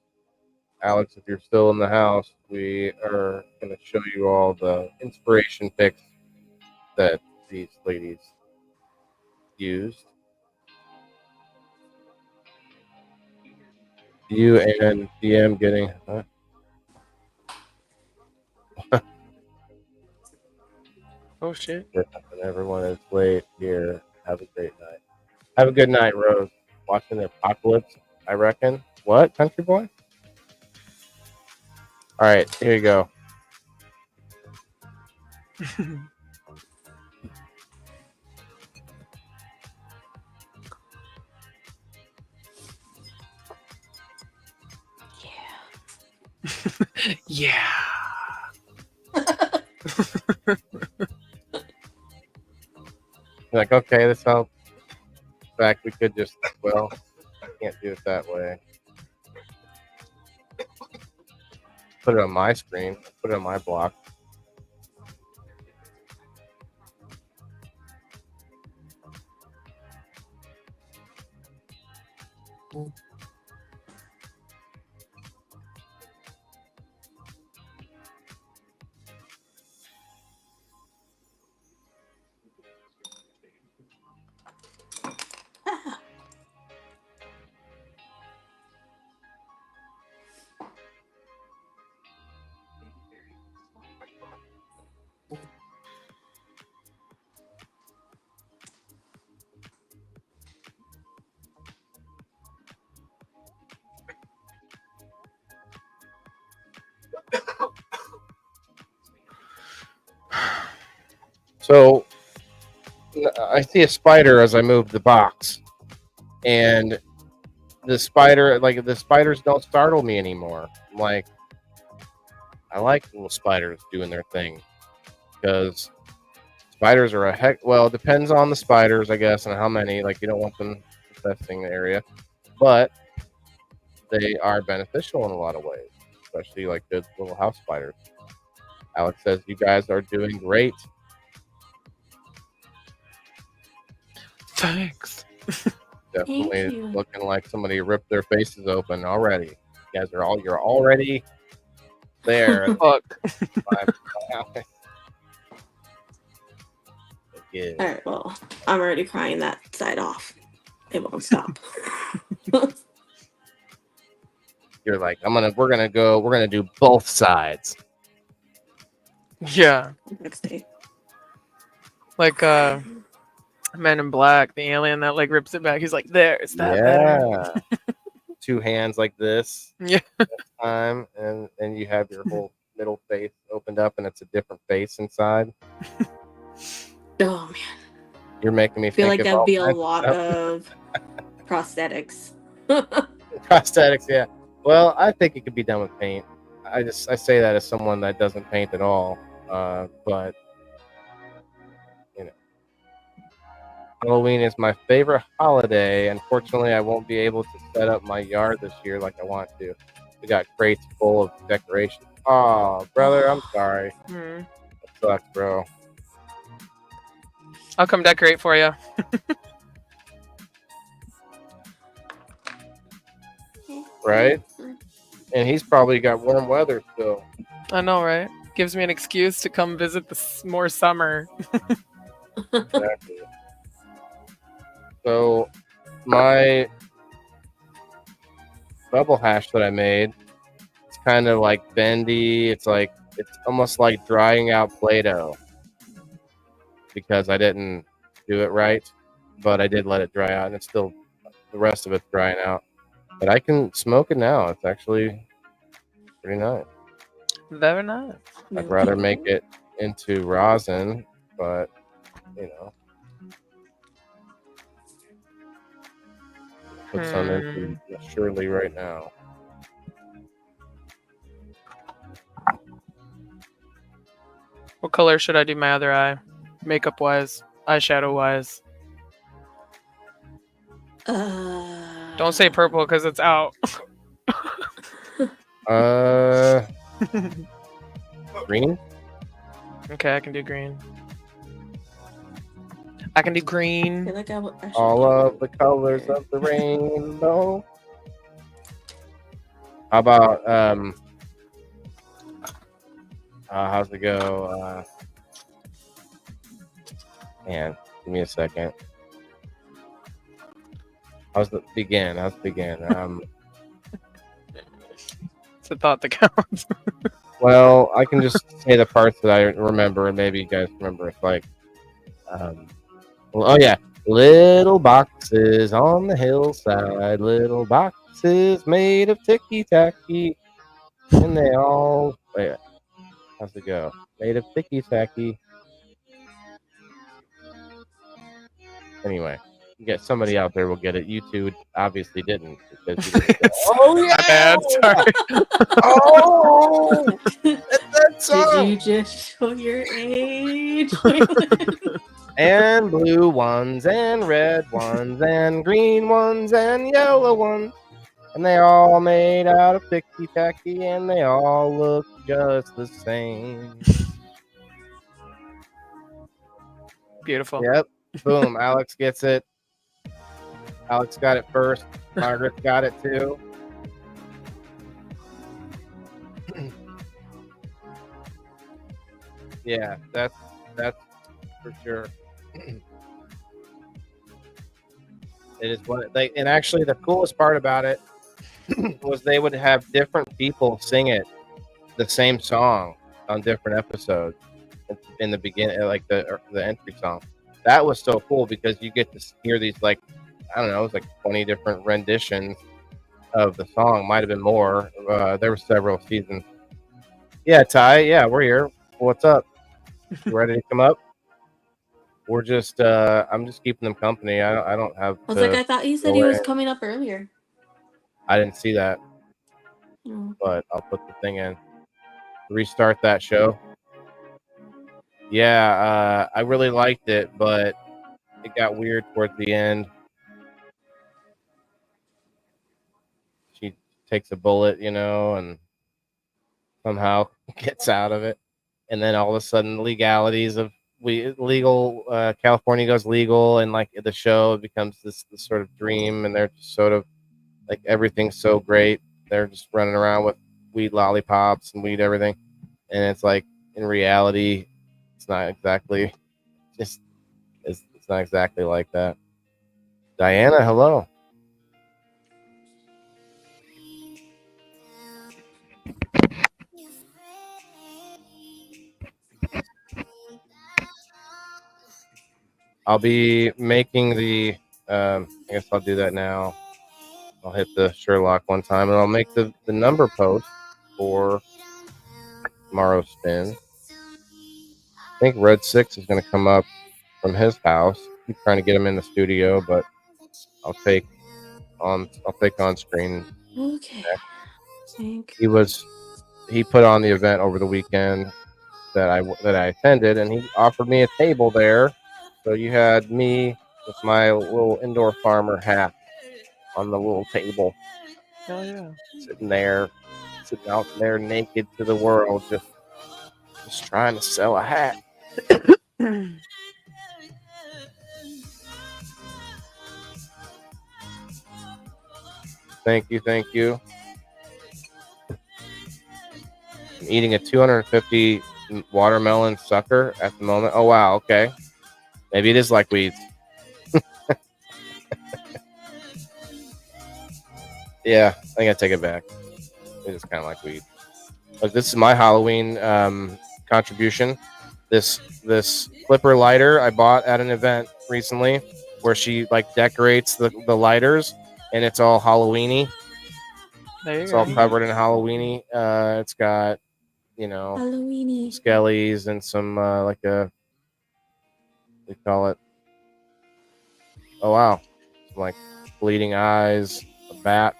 A: Alex, if you're still in the house, we are going to show you all the inspiration pics that these ladies used. You and DM getting
E: Oh shit.
A: And everyone is late here. Have a great night. Have a good night, Rose. Watching the apocalypse, I reckon. What, country boy? All right, here you go.
E: Yeah.
A: Like, okay, this helps. In fact, we could just, well, can't do it that way. Put it on my screen. Put it on my block. So I see a spider as I move the box, and the spiders don't startle me anymore. I'm like, I like little spiders doing their thing because spiders are well, it depends on the spiders, I guess, and how many. Like, you don't want them infesting the area, but they are beneficial in a lot of ways, especially like good little house spiders. Alex says you guys are doing great.
E: Thanks.
A: Definitely
D: you.
A: looking like somebody ripped their faces open already. You guys are you're already there.
E: Fuck.
A: Yeah.
D: All right, well, I'm already crying that side off. It won't stop.
A: You're like, we're gonna do both sides.
E: Yeah.
D: Next day.
E: Like Men in Black, the alien that like rips it back. He's like, there, is that better?
A: Two hands like this.
E: Yeah.
A: Time, and you have your whole middle face opened up, and it's a different face inside.
D: Oh man.
A: You're making me
D: I feel
A: think
D: like
A: of
D: that'd be a
A: all
D: lot
A: kinds
D: of prosthetics.
A: prosthetics. Yeah. Well, I think it could be done with paint. I say that as someone that doesn't paint at all. But you know, Halloween is my favorite holiday. Unfortunately, I won't be able to set up my yard this year like I want to. We got crates full of decorations. Oh, brother, I'm sorry.
E: Hmm.
A: That sucks, bro.
E: I'll come decorate for you.
A: Right? And he's probably got warm weather still.
E: I know, right? Gives me an excuse to come visit more summer.
A: Exactly. So my bubble hash that I made, it's kind of like bendy. It's almost like drying out Play-Doh because I didn't do it right, but I did let it dry out, and it's still the rest of it's drying out. But I can smoke it now. It's actually pretty nice.
E: Very nice.
A: I'd rather make it into rosin, but you know, put some into Shirley right now.
E: What color should I do my other eye? Makeup wise, eyeshadow wise. Don't say purple because it's out.
A: Green?
E: Okay, I can do green. I can do
D: I
E: green.
D: feel like I should
A: All
D: do
A: of the colors of the rainbow. How about how's it go? Man, give me a second. How's it begin?
E: It's a thought that counts.
A: Well, I can just say the parts that I remember, and maybe you guys remember. It's like, um, oh yeah, little boxes on the hillside, little boxes made of ticky tacky, and they all wait. How's it go? Made of ticky tacky. Anyway, you get somebody out there will get it. You two obviously didn't because you didn't. Oh
E: My
A: yeah!
E: bad. Sorry.
A: Oh, that
D: Did
A: song.
D: you just show your age?
A: And blue ones, and red ones, and green ones, and yellow ones. And they all made out of ticky tacky, and they all look just the same.
E: Beautiful.
A: Yep. Boom. Alex gets it. Alex got it first. Margaret got it too. Yeah, that's for sure. It is what they, and actually the coolest part about it was they would have different people sing it, the same song on different episodes in the beginning, like the entry song. That was so cool because you get to hear these, like, I don't know, it was like 20 different renditions of the song. Might have been more. There were several seasons. Yeah, Ty. Yeah, we're here. What's up? You ready to come up? We're just I'm just keeping them company. I don't have
D: I was
A: to
D: like, I thought he said
A: go
D: he was
A: away.
D: coming up earlier.
A: I didn't see that,
D: Oh.
A: but I'll put the thing in. Restart that show. Yeah, I really liked it, but it got weird towards the end. She takes a bullet, and somehow gets out of it, and then all of a sudden, legalities of California goes legal, and like the show becomes this sort of dream, and they're just sort of like everything's so great. They're just running around with weed lollipops and weed everything, and it's like in reality, it's not exactly just it's not exactly like that. Diana, hello. I'll be making the. I guess I'll do that now. I'll hit the Sherlock one time, and I'll make the number post for tomorrow's spin. I think Red 6 is going to come up from his house. Keep trying to get him in the studio, but I'll take on screen.
D: Okay. Thank
A: He put on the event over the weekend that I attended, and he offered me a table there. So you had me with my little indoor farmer hat on the little table.
E: Oh yeah.
A: Sitting out there naked to the world, just trying to sell a hat. Thank you. I'm eating a 250 watermelon sucker at the moment. Oh wow, okay. Maybe it is like weeds. Yeah, I think I take it back. It is kind of like weed. Look, this is my Halloween contribution. This flipper lighter I bought at an event recently, where she like decorates the lighters, and it's all Halloweeny. It's all covered in Halloweeny. It's got
D: Halloweeny.
A: skellies and some like they call it. Oh wow, some, like bleeding eyes, a bat,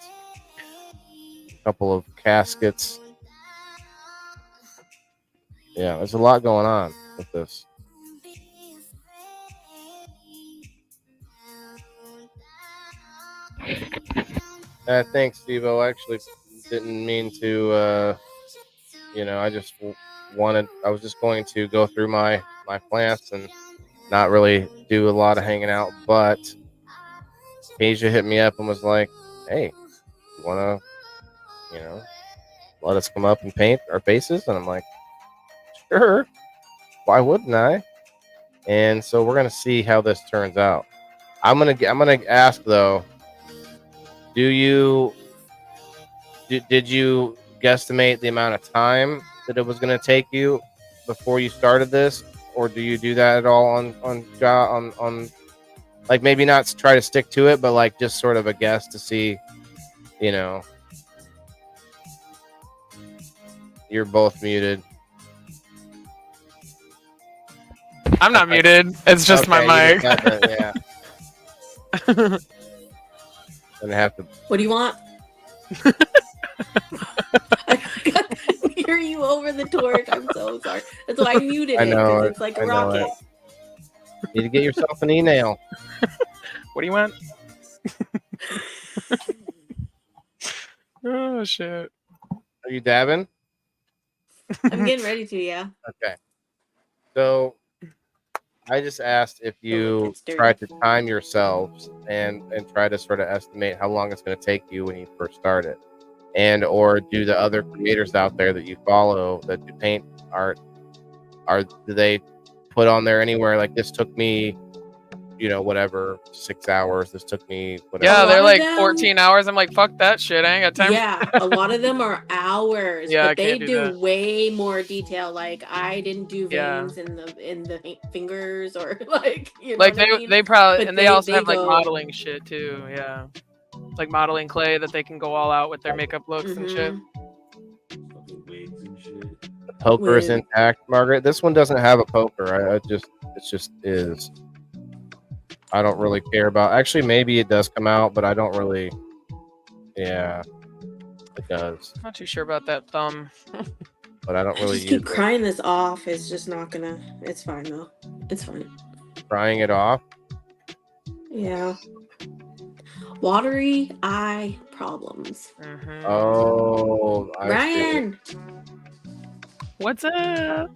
A: a couple of caskets. Yeah, there's a lot going on with this. Thanks, Steve-O. I actually didn't mean to, I just I was just going to go through my plants and not really do a lot of hanging out. But Asia hit me up and was like, hey, you want to, let us come up and paint our faces? And I'm like, sure. Why wouldn't I? And so we're going to see how this turns out. I'm going to ask though, did you guesstimate the amount of time that it was going to take you before you started this, or do you do that at all on like maybe not try to stick to it, but like just sort of a guess to see, you know? You're both muted.
E: I'm not muted. It's just my mic.
A: Yeah. Gonna have to.
D: What do you want? I couldn't hear you over the torch. I'm so sorry. That's why I muted it.
A: I know
D: It's like a
A: I know
D: rocket.
A: Need to get yourself an e-nail.
E: What do you want? Oh shit!
A: Are you dabbing?
D: I'm getting ready to, yeah.
A: Okay. So I just asked if you
D: it's dirty.
A: try to time yourselves and try to sort of estimate how long it's going to take you when you first start it, and or do the other creators out there that you follow that do paint art, do they put on there anywhere like this took me, you know, whatever, 6 hours, this took me whatever.
E: Yeah, they're like
D: them,
E: 14 hours. I'm like, fuck that shit. I ain't got time.
D: Yeah, a lot of them are hours.
E: Yeah,
D: but
E: I
D: they
E: can't do
D: do
E: that.
D: way more detail. Like I didn't do veins in the fingers or like, you know
E: like
D: what I mean?
E: they probably,
D: But
E: and they also have
D: go,
E: like modeling shit too. Yeah, like modeling clay that they can go all out with their makeup looks and shit.
A: The poker is intact, Margaret. This one doesn't have a poker. It just is. I don't really care about. Actually, maybe it does come out, but I don't really. Yeah, it does.
E: I'm not too sure about that thumb.
A: But I don't really
D: just keep crying this off. It's just not gonna. It's fine though. It's fine.
A: Crying it off.
D: Yeah. Watery eye problems.
E: Mm-hmm.
A: Oh,
D: Ryan.
E: What's up?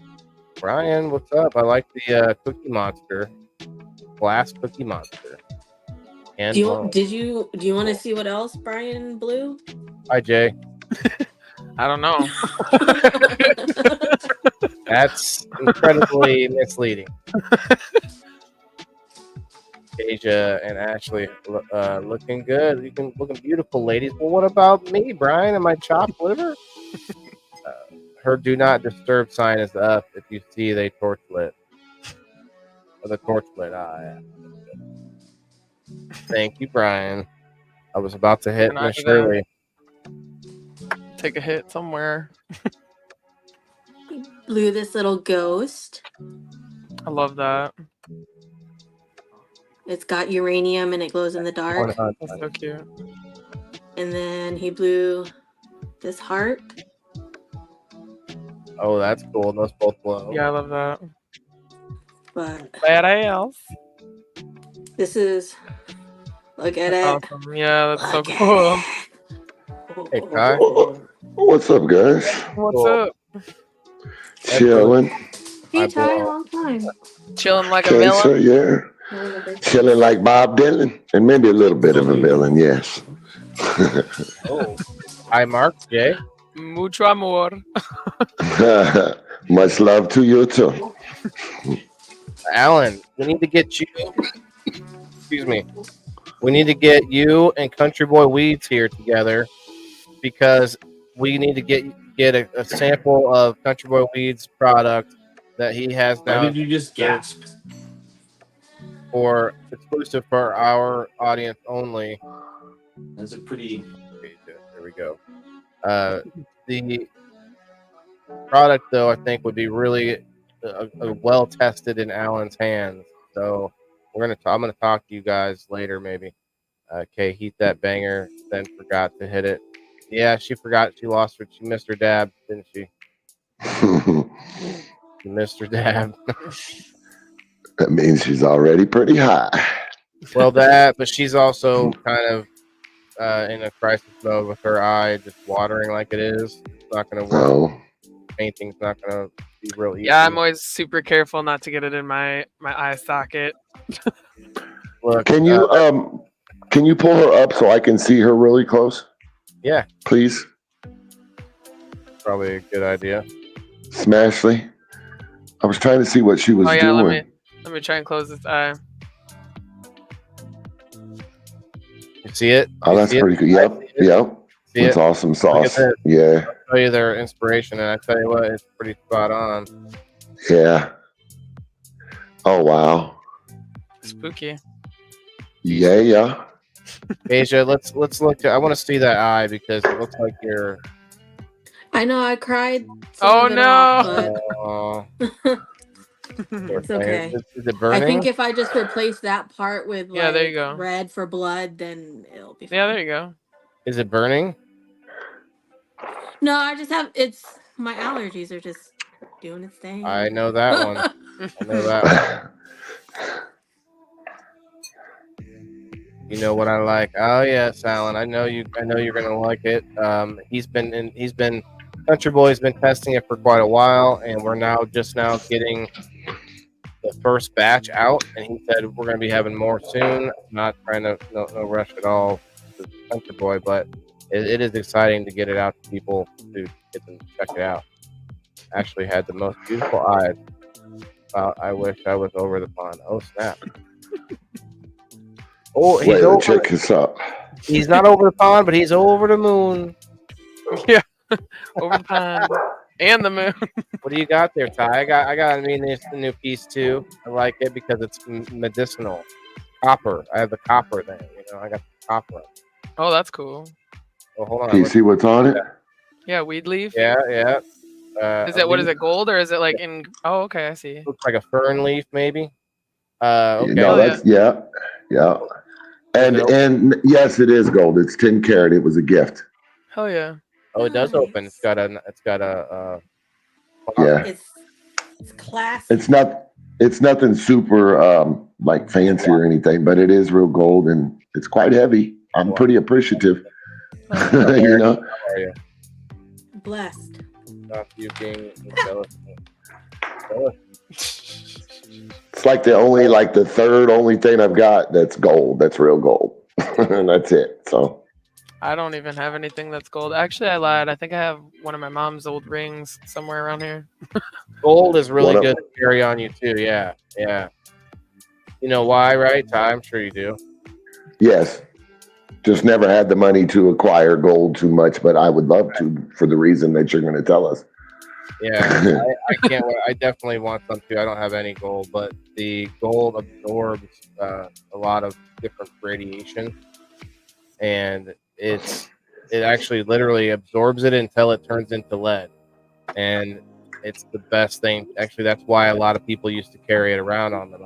A: Ryan, what's up? I like the Cookie Monster, glass Cookie Monster. And
D: do you want to see what else Brian blew?
A: Hi, Jay.
E: I don't know.
A: That's incredibly misleading. Asia and Ashley looking good. Looking beautiful, ladies. Well, what about me, Brian? Am I chopped liver? Her do not disturb sign is up if you see they torch lit. Or the torch lit eye. Thank you, Brian. I was about to hit Miss Shirley.
E: Take a hit somewhere.
D: Blew this little ghost.
E: I love that.
D: It's got uranium and it glows in the dark.
E: That's so cute.
D: And then he blew this heart.
A: Oh, that's cool. Those both blow.
E: Yeah, I love that.
D: But
E: what else?
D: This is look at
E: that's
D: it.
E: Awesome. Yeah, that's so cool.
A: Hey, Kai.
I: What's up, guys?
E: What's up?
I: Chilling.
D: Hey, Ty, a long time.
E: Chilling like a villain.
I: So, yeah. Chilling like Bob Dylan, and maybe a little bit of a villain, yes.
A: Oh, hi, Mark. Jay.
E: Mucho amor.
I: Much love to you too.
A: Alan, we need to get you. Excuse me. We need to get you and Country Boy Weeds here together because we need to get a sample of Country Boy Weeds product that he has now.
F: Why did you just gasp?
A: For exclusive for our audience only.
F: That's a pretty.
A: There we go. The product, though, I think would be really well tested in Alan's hands. So I'm gonna talk to you guys later, maybe. Okay, heat that banger. Then forgot to hit it. Yeah, she forgot. She missed her dab, didn't she? She missed her dab.
I: That means she's already pretty high.
A: Well, but she's also kind of in a crisis mode with her eye just watering like it is. It's not going to work.
I: Oh.
A: Painting's not going to be real easy.
E: Yeah, I'm always super careful not to get it in my eye socket.
A: Look,
I: can you pull her up so I can see her really close?
A: Yeah.
I: Please.
A: Probably a good idea.
I: Smashley. I was trying to see what she was doing.
E: Let me try and close this eye.
A: You see it?
I: Oh, that's pretty good. Yep.
A: See
I: It's
A: it?
I: awesome
A: Look at
I: sauce.
A: this.
I: Yeah.
A: I'll tell you their inspiration, and I tell you what, it's pretty spot on.
I: Yeah. Oh, wow.
E: Spooky.
I: Yeah.
A: Asia, let's look. I want to see that eye because it looks like you're.
D: I know I cried.
E: Oh, no.
A: Oh,
D: It's okay.
A: Is it
D: I
A: burning?
D: think if I just replace that part with
E: Yeah, there you go.
D: red for blood, then it'll be fine.
E: Yeah, there you go.
A: Is it burning?
D: No, I just have my allergies are just doing its thing.
A: I know that one. I know that one. You know what I like? Oh yes, Alan. I know you're gonna like it. He's been Country Boy's been testing it for quite a while, and we're just now getting the first batch out. And he said we're gonna be having more soon. Not trying to no rush at all with Country Boy, but it is exciting to get it out to people to get them to check it out. Actually, had the most beautiful eyes. I wish I was over the pond. Oh snap! Oh, he's over.
I: Check this up.
A: He's not over the pond, but he's over the moon.
E: Yeah, over the pond and the moon.
A: What do you got there, Ty? I got. I mean, it's the new piece too. I like it because it's medicinal. Copper. I have the copper there. I got the copper.
E: Oh, that's cool.
A: Oh, hold on.
I: Do you see what's on it?
E: Yeah, weed leaf.
A: Yeah.
E: Is it what is it, gold or is it like in? Oh, okay, I see.
A: Looks like a fern leaf, maybe. Okay.
I: No, that's yeah. And yes, it is gold. It's 10 karat. It was a gift.
E: Hell yeah.
A: Oh, it does open. It's got a.
I: Yeah.
D: It's classic.
I: It's nothing super like fancy or anything, but it is real gold and it's quite heavy. I'm pretty appreciative.
A: How are you?
D: Blessed.
A: Not you being jealous.
I: It's like the third only thing I've got that's gold. That's real gold. And that's it. So
E: I don't even have anything that's gold. Actually, I lied. I think I have one of my mom's old rings somewhere around here.
A: Gold is really good to carry on you too. Yeah. You know why, right, Ty? I'm sure you do.
I: Yes. Just never had the money to acquire gold too much, but I would love to for the reason that you're going to tell us.
A: Yeah, I can't wait. I definitely want some too. I don't have any gold, but the gold absorbs a lot of different radiation, and it actually literally absorbs it until it turns into lead, and it's the best thing. Actually, that's why a lot of people used to carry it around on them,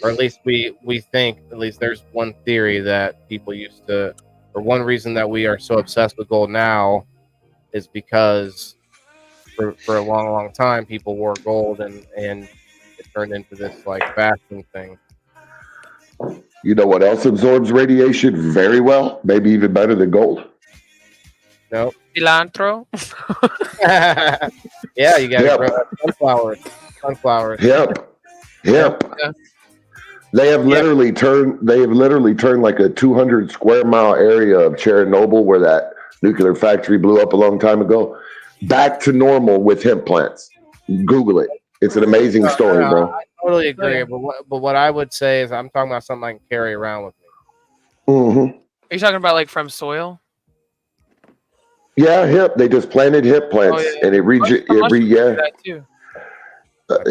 A: or at least we think. At least there's one theory that people used to, or one reason that we are so obsessed with gold now, is because for a long time people wore gold and it turned into this like fashion thing.
I: You know what else absorbs radiation very well? Maybe even better than gold?
A: Nope.
E: Cilantro.
A: Yeah, you got sunflowers.
I: Yep. Yeah. They have literally turned like a 200 square mile area of Chernobyl, where that nuclear factory blew up a long time ago, back to normal with hemp plants. Google it. It's an amazing story, bro.
A: I totally agree. But what I would say is I'm talking about something I can carry around with me.
I: Mm-hmm.
E: Are you talking about like from soil?
I: Yeah, hemp. They just planted hemp plants, and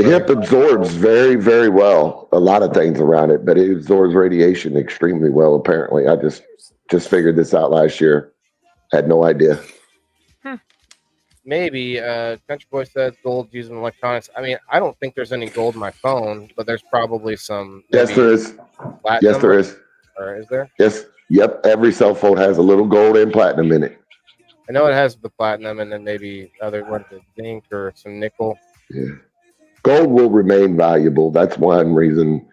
I: hemp absorbs very, very well a lot of things around it, but it absorbs radiation extremely well. Apparently, I just figured this out last year. Had no idea.
A: Maybe Country Boy says gold used in electronics. I mean, I don't think there's any gold in my phone, but there's probably some.
I: Yes, there is. Yes, there is.
A: Or is there?
I: Yes. Yep. Every cell phone has a little gold and platinum in it.
A: I know it has the platinum, and then maybe zinc or some nickel.
I: Yeah. Gold will remain valuable. That's one reason.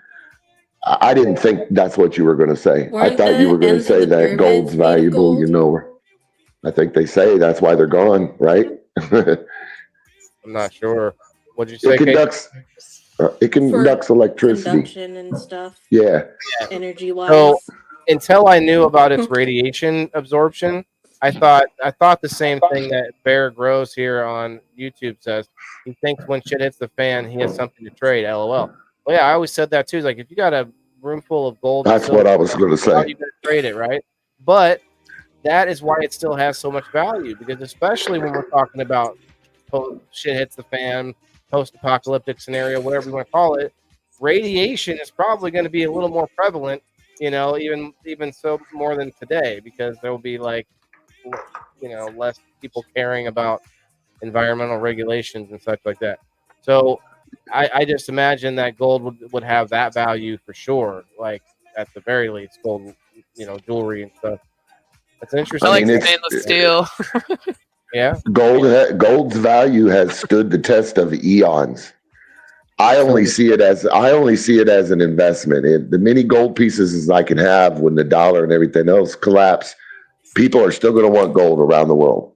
I: I didn't think that's what you were going to say. I thought you were going to say that gold's valuable. I think they say that's why they're gone, right?
A: I'm not sure. What'd you say?
I: It conducts electricity.
D: Conduction and stuff.
I: Yeah.
D: Energy wise.
A: So until I knew about its radiation absorption, I thought the same thing that Bear Grows here on YouTube says. He thinks when shit hits the fan, he has something to trade. LOL. Well, yeah, I always said that too. It's like if you got a room full of gold,
I: that's what I was going to say.
A: How are you going to trade it, right? But that is why it still has so much value, because especially when we're talking about shit hits the fan, post-apocalyptic scenario, whatever you want to call it, radiation is probably going to be a little more prevalent, even so more than today, because there will be like, less people caring about environmental regulations and such like that. So I just imagine that gold would have that value for sure. Like at the very least, gold, jewelry and stuff. That's
E: I
A: interesting.
E: like
I: it's
E: stainless steel.
A: Yeah.
I: gold's value has stood the test of eons. I only see it as an investment. The many gold pieces as I can have when the dollar and everything else collapse, people are still going to want gold around the world.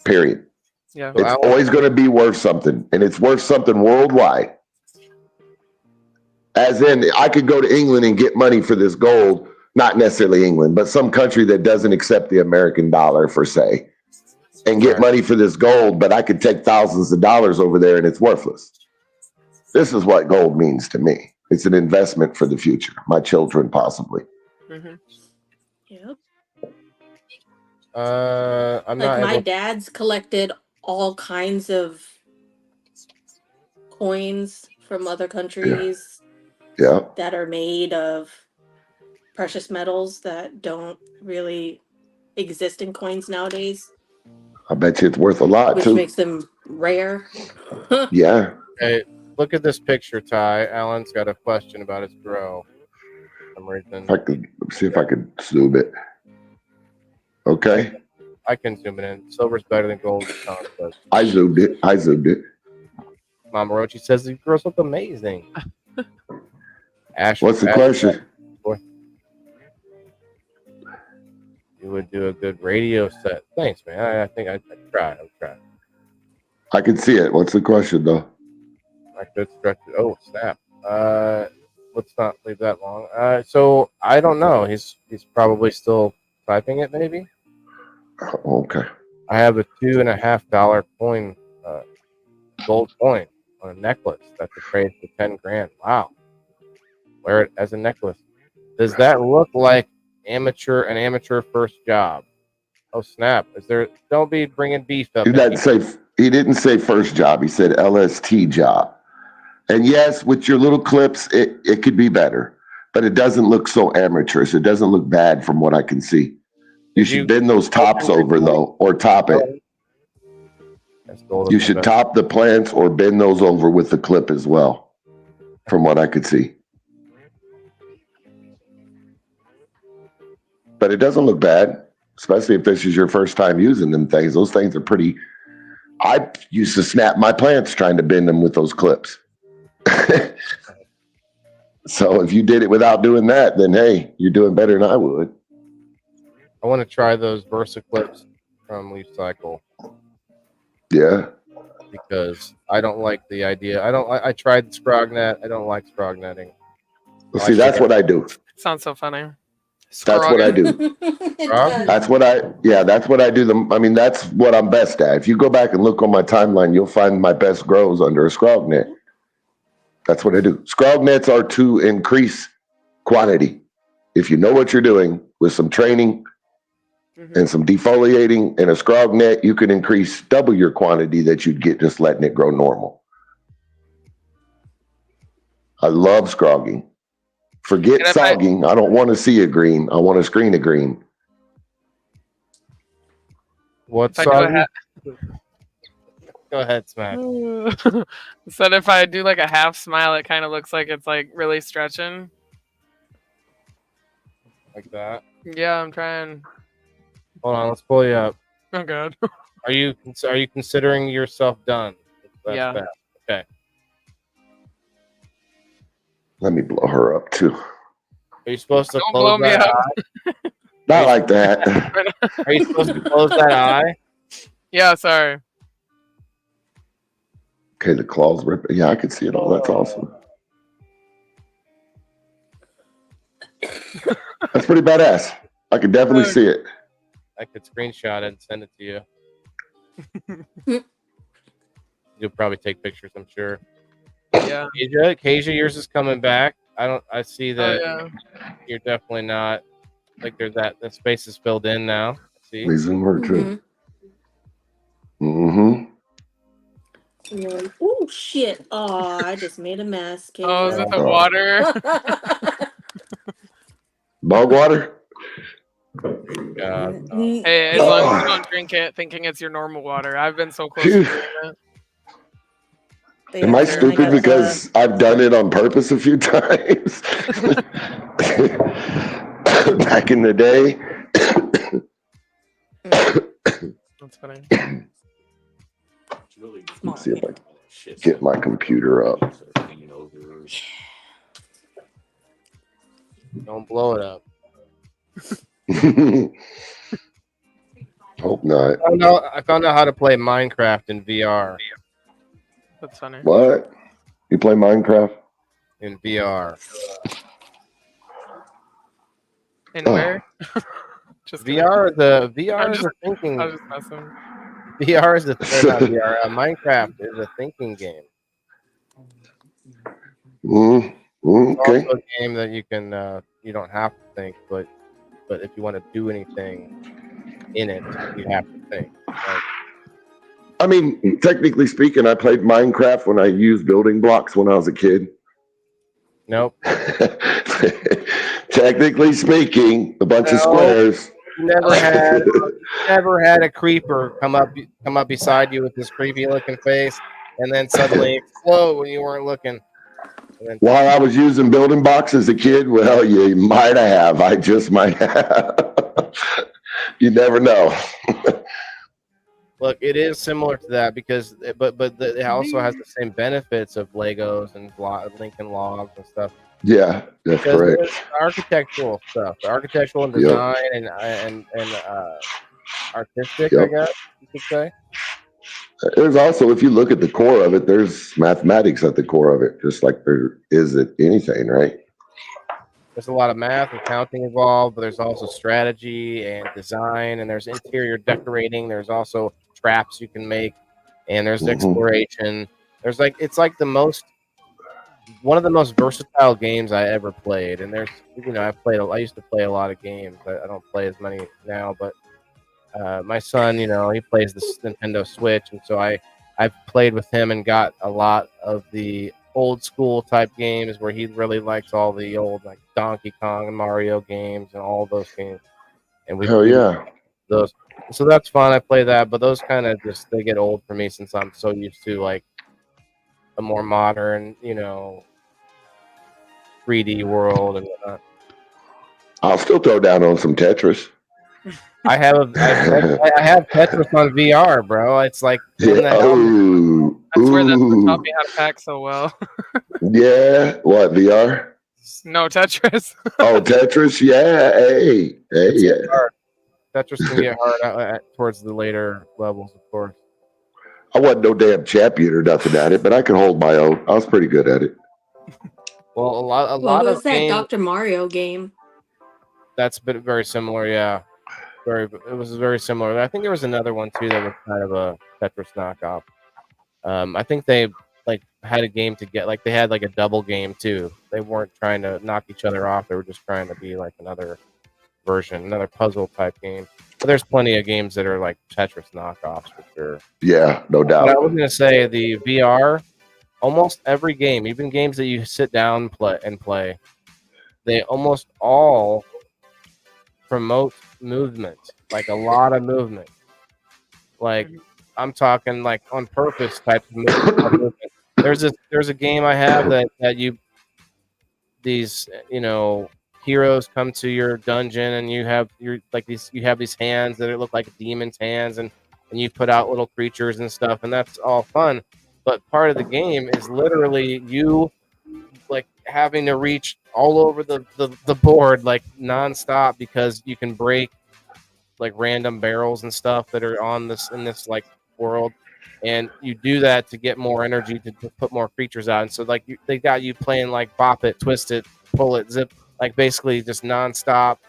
I: Period.
E: Yeah.
I: It's always going to be worth something, and it's worth something worldwide. As in, I could go to England and get money for this gold, not necessarily England, but some country that doesn't accept the American dollar, for say, and get money for this gold, but I could take thousands of dollars over there and it's worthless. This is what gold means to me. It's an investment for the future, my children possibly.
D: Mm-hmm. Yep.
A: I'm
D: like
A: not
D: my
A: able.
D: dad's collected all kinds of coins from other countries that are made of precious metals that don't really exist in coins nowadays.
I: I bet you it's worth a lot
D: which
I: too.
D: makes them rare.
I: Yeah.
A: Hey, look at this picture, Ty. Alan's got a question about his grow. For some reason.
I: See if I can zoom it. Okay.
A: I can zoom it in. Silver's better than gold.
I: I zoomed it.
A: Mama Rochi says the girls look amazing. Ash,
I: what's the question?
A: You would do a good radio set. Thanks, man. I think I'd try. I'll try.
I: I can see it. What's the question, though?
A: I could stretch it. Oh, snap. Let's not leave that long. So I don't know. He's probably still typing it, maybe.
I: Okay.
A: I have a $2.50 coin, gold coin on a necklace that's appraised for $10,000. Wow. Wear it as a necklace. Does that look like an amateur first job? Oh snap! Don't be bringing beef up.
I: He didn't say first job. He said LST job. And yes, with your little clips, it could be better, but it doesn't look so amateurish. It doesn't look bad from what I can see. You should bend those tops over though, or top it. You should top the plants or bend those over with the clip as well, from what I could see. But it doesn't look bad, especially if this is your first time using them things. Those things are pretty. I used to snap my plants trying to bend them with those clips. So if you did it without doing that, then hey, you're doing better than I would.
A: I want to try those Versa clips from Leaf Cycle.
I: Yeah.
A: Because I don't like the idea. I tried Scrognet. I don't like Scrognetting.
I: Well, see, that's what I do.
E: Sounds so funny.
I: That's what I do. That's what I do. That's what I'm best at. If you go back and look on my timeline, you'll find my best grows under a Scrognet. That's what I do. Scrognets are to increase quantity. If you know what you're doing with some training and some defoliating and a Scrognet, you can increase double your quantity that you'd get just letting it grow normal. I love scrogging. Forget sogging. I don't want to see a green. I want to screen a green.
A: What's sogging? Go ahead, Smack.
E: Said if I do like a half smile, it kind of looks like it's like really stretching.
A: Like that?
E: Yeah, I'm trying.
A: Hold on, let's pull you up.
E: Oh god.
A: Are you considering yourself done? That's
E: yeah.
A: Bad. Okay.
I: Let me blow her up too.
A: Are you supposed to
E: Don't
A: close
E: blow me
A: that
E: up.
A: eye?
I: Not like that.
A: Are you supposed to close that eye?
E: Yeah, sorry.
I: Okay, the claws rip. Yeah, I can see it all. That's awesome. That's pretty badass. I can definitely see it.
A: I could screenshot it and send it to you. You'll probably take pictures, I'm sure.
E: Yeah.
A: Kasia, yours is coming back. I see that you're definitely not like there's that space is filled in now. See,
I: Reason we're true.
D: Oh shit! Oh, I just made a mess. Can
E: Oh,
D: you?
E: is it the water?
I: Bog water?
E: Hey, as long as you don't drink it thinking it's your normal water. I've been so close to doing that.
I: Am I stupid because I've done it on purpose a few times? Back in the day.
E: That's funny.
I: Let's see if I can get my computer up.
A: don't blow it up.
I: Hope not.
A: I found out how to play Minecraft in VR.
E: That's funny.
I: What? You play Minecraft?
A: In VR.
E: And where?
A: Just VR is a thinking.
E: I was just messing.
A: VR is not VR. Minecraft is a thinking game.
I: Okay.
A: It's also a game that you can you don't have to think, but if you want to do anything in it, you have to think. Like,
I: I mean, technically speaking, I played Minecraft when I used building blocks when I was a kid.
A: Nope.
I: Technically speaking, a bunch of squares.
A: You never had a creeper come up beside you with this creepy looking face, and then suddenly explode when you weren't looking.
I: While I was using building blocks as a kid, well, you might have. I just might have. You never know.
A: Look, it is similar to that because, but it also has the same benefits of Legos and Lincoln Logs and stuff.
I: Yeah, that's correct.
A: Architectural stuff, architectural and design, and artistic, I guess you could say.
I: There's also, if you look at the core of it, there's mathematics at the core of it, just like there is at anything, right?
A: There's a lot of math and counting involved, but there's also strategy and design, and there's interior decorating. There's also traps you can make, and there's exploration. There's it's like one of the most versatile games I ever played. And there's, I used to play a lot of games. I don't play as many now, but my son, he plays the Nintendo Switch, and so I've played with him and got a lot of the old school type games where he really likes all the old like Donkey Kong and Mario games and all those games. And we those, so that's fun. I play that, but those kind of they get old for me since I'm so used to like a more modern, 3D world and whatnot.
I: I'll still throw down on some Tetris.
A: I have Tetris on VR, bro. It's like
E: I swear that's what taught me how to pack so well.
I: Yeah, what, VR?
E: No, Tetris.
I: Oh, Tetris, yeah. Hey, yeah.
A: Tetris can get hard towards the later levels, of course.
I: I wasn't no damn champion or nothing at it, but I could hold my own. I was pretty good at it.
A: Well, a lot
D: what
A: of
D: was that Dr. Mario game?
A: That's been very similar, yeah. It was very similar. I think there was another one too that was kind of a Tetris knockoff. I think they had a game to get they had a double game too. They weren't trying to knock each other off. They were just trying to be like another version, another puzzle type game. But there's plenty of games that are like Tetris knockoffs for sure.
I: Yeah, no doubt.
A: But I was gonna say the VR, almost every game, even games that you sit down and play, they almost all promote movement, like a lot of movement. Like I'm talking like on purpose type of movement. There's a game I have that these heroes come to your dungeon and you have these hands that look like demons' hands and you put out little creatures and stuff, and that's all fun. But part of the game is literally you having to reach all over the board nonstop because you can break random barrels and stuff that are in this world, and you do that to get more energy to put more creatures out. And so they got you playing bop it, twist it, pull it, zip, basically just nonstop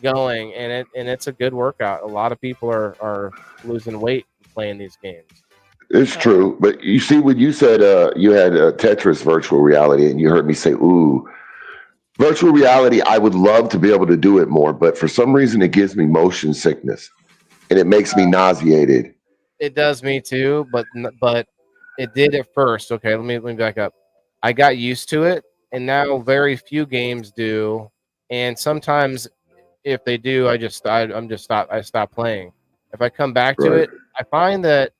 A: going, and it's a good workout. A lot of people are losing weight playing these games.
I: It's true, but you see, when you said you had Tetris virtual reality, and you heard me say, "Ooh," Virtual reality, I would love to be able to do it more, but for some reason it gives me motion sickness and it makes me nauseated.
A: It does me too, but it did at first. Okay, let me back up. I got used to it, and now very few games do. And sometimes if they do, I stop playing. If I come back to
I: Right.
A: it, I find that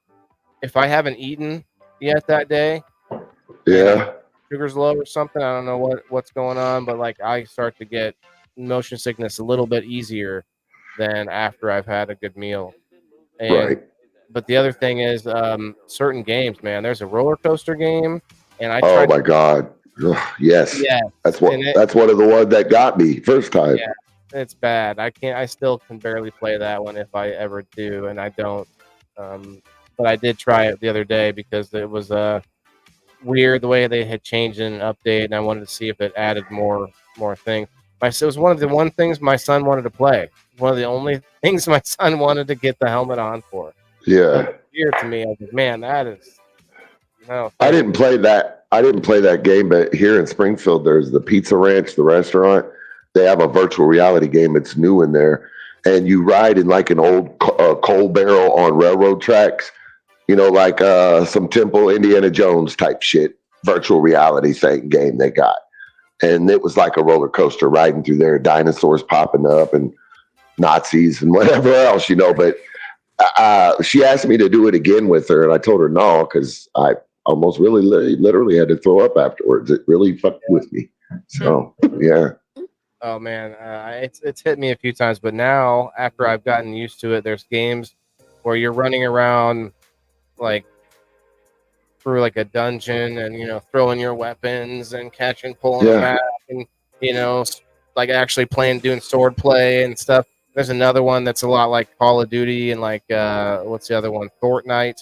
A: if I haven't eaten yet that day and I'm
I: Yeah.
A: sugar's low or something, I don't know what's going on, but like I start to get motion sickness a little bit easier than after I've had a good meal. And
I: Right.
A: but the other thing is certain games, man. There's a roller coaster game, and I
I: Oh
A: tried.
I: my God. Ugh, yes.
A: Yes, and
I: That's one of the ones that got me first time.
A: yeah, it's bad. I can't. I still can barely play that one if I ever do, and I don't. Um, but I did try it the other day because it was weird the way they had changed an update, and I wanted to see if it added more things. It was one of the one things my son wanted to play. One of the only things my son wanted to get the helmet on for. So
I: Yeah.
A: it's weird to me. I was like, man, that is no
I: I
A: thank
I: didn't
A: you.
I: play that. I didn't play that game, but here in Springfield, there's the Pizza Ranch, the restaurant. They have a virtual reality game. It's new in there, and you ride in like an old coal barrel on railroad tracks. You know, like some Temple Indiana Jones type shit. Virtual reality thing game they got, and it was like a roller coaster riding through there. Dinosaurs popping up and Nazis and whatever else, you know. But she asked me to do it again with her, and I told her no because I almost really literally had to throw up afterwards. It really fucked with me. So yeah,
A: Oh man, it's hit me a few times, but now after I've gotten used to it, there's games where you're running around like through like a dungeon and throwing your weapons and catching, pulling them
I: yeah,
A: out, and like actually doing sword play and stuff. There's another one that's a lot like Call of Duty and like what's the other one? Fortnite.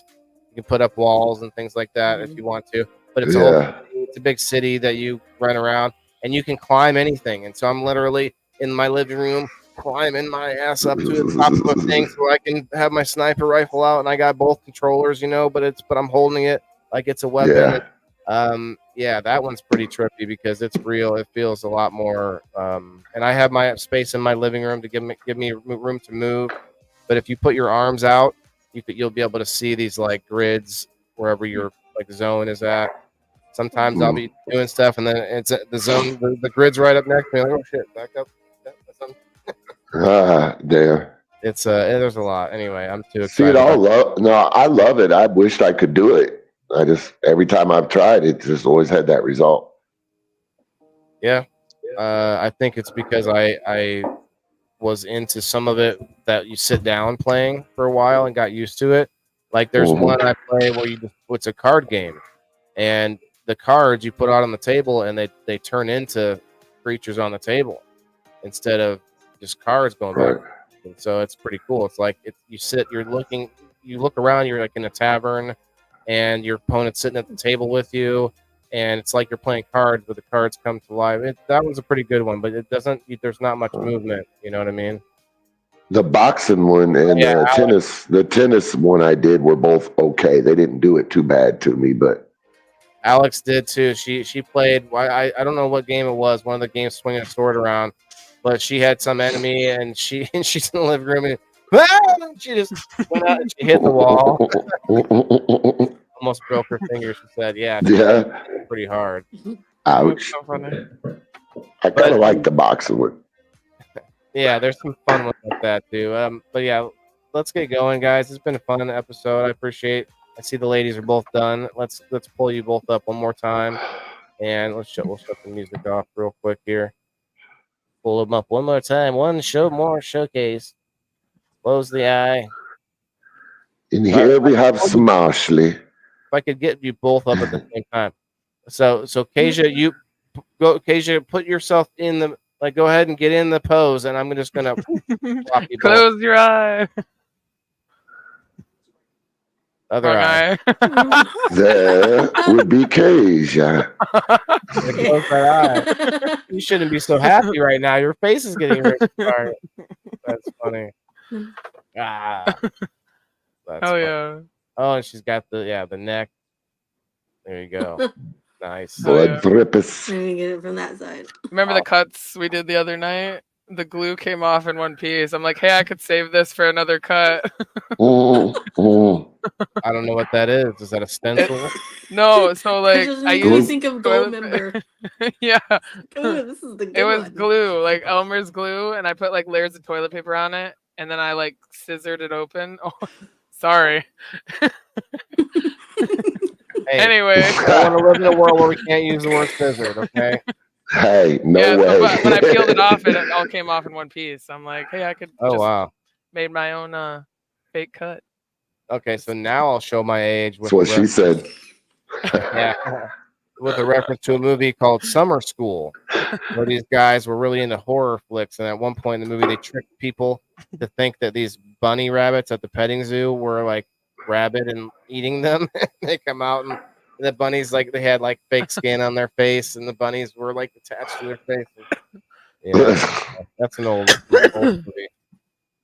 A: You can put up walls and things like that if you want to, but
I: yeah.
A: it's a big city that you run around and you can climb anything. And so I'm literally in my living room climbing my ass up to the top of a thing so I can have my sniper rifle out, and I got both controllers, but I'm holding it like it's a weapon.
I: Yeah.
A: Yeah, that one's pretty trippy because it's real. It feels a lot more. And I have my space in my living room to give me room to move. But if you put your arms out, you'll be able to see these like grids wherever your like zone is at. Sometimes I'll
I: Mm.
A: be doing stuff, and then it's the zone, the grid's right up next to me. Like, oh shit, back up. Yeah,
I: Ah, damn.
A: it's there's a lot. Anyway, I'm too
I: See it
A: excited
I: all.
A: about.
I: No, I love it. I wished I could do it. I just every time I've tried it, just always had that result.
A: Yeah, I think it's because I was into some of it that you sit down playing for a while and got used to it. Like there's
I: Hmm.
A: one I play where it's a card game, and the cards you put out on the table and they turn into creatures on the table instead of just cards going back.
I: Right.
A: And so it's pretty cool. It's like you look around, you're like in a tavern, and your opponent's sitting at the table with you, and it's like you're playing cards, but the cards come to life. That one's a pretty good one, but it doesn't. There's not much movement. You know what I mean?
I: The boxing one and
A: Yeah,
I: the tennis one I did were both okay. They didn't do it too bad to me, but
A: Alex did too. She played. I don't know what game it was. One of the games swinging a sword around, but she had some enemy, and she's in the living room, and she just went out and she hit the wall. Almost broke her finger. She said, "Yeah, she
I: yeah.
A: hit pretty hard."
I: Ouch.
E: So funny.
I: I kind
A: But
I: of like the boxing one.
A: yeah, there's some fun ones like that too. But yeah, let's get going, guys. It's been a fun episode. I appreciate. I see the ladies are both done. Let's pull you both up one more time, and we'll shut the music off real quick here. Pull them up one more time. One more showcase. Close the eye.
I: And
A: All right,
I: here we have Smashley.
A: if I could get you both up at the same time. So Kasia, you go. Kasia, put yourself in the go ahead and get in the pose, and I'm just gonna flop you both.
E: Close your eye.
A: Other
E: Wrong
A: eye.
E: eye.
I: There would be Kasia.
A: Close that eye. You shouldn't be so happy right now. Your face is getting ripped apart. That's funny. Ah, that's
E: Oh
A: funny.
E: yeah.
A: Oh, and she's got the neck. There you go. Nice.
I: Blood drippers.
D: I didn't get it from that side.
E: Remember the cuts we did the other night? The glue came off in one piece. I'm like, hey, I could save this for another cut.
A: I don't know what that is. Is that a stencil?
E: No, so
D: I
E: like
D: just
E: I
D: made me
E: used
D: think of
E: toilet
D: Goldmember.
E: yeah.
D: Oh, this is the good
E: It was
D: one.
E: glue, like Elmer's glue, and I put like layers of toilet paper on it, and then I like scissored it open. Oh, sorry.
A: Hey,
E: Anyway,
A: I don't want to live in a world where we can't use the word scissored, okay?
I: Hey, no
E: yeah.
I: way.
E: So, but when I peeled it off, it all came off in one piece. I'm like, hey, I could
A: Oh,
E: just
A: wow.
E: made my own fake cut.
A: Okay, so now I'll show my age with
I: That's what she
A: the
I: said.
A: yeah, with a reference to a movie called Summer School, where these guys were really into horror flicks, and at one point in the movie, they tricked people to think that these bunny rabbits at the petting zoo were like rabid and eating them. They come out and the bunnies like they had like fake skin on their face, and the bunnies were like attached to their faces. Yeah, that's an old movie.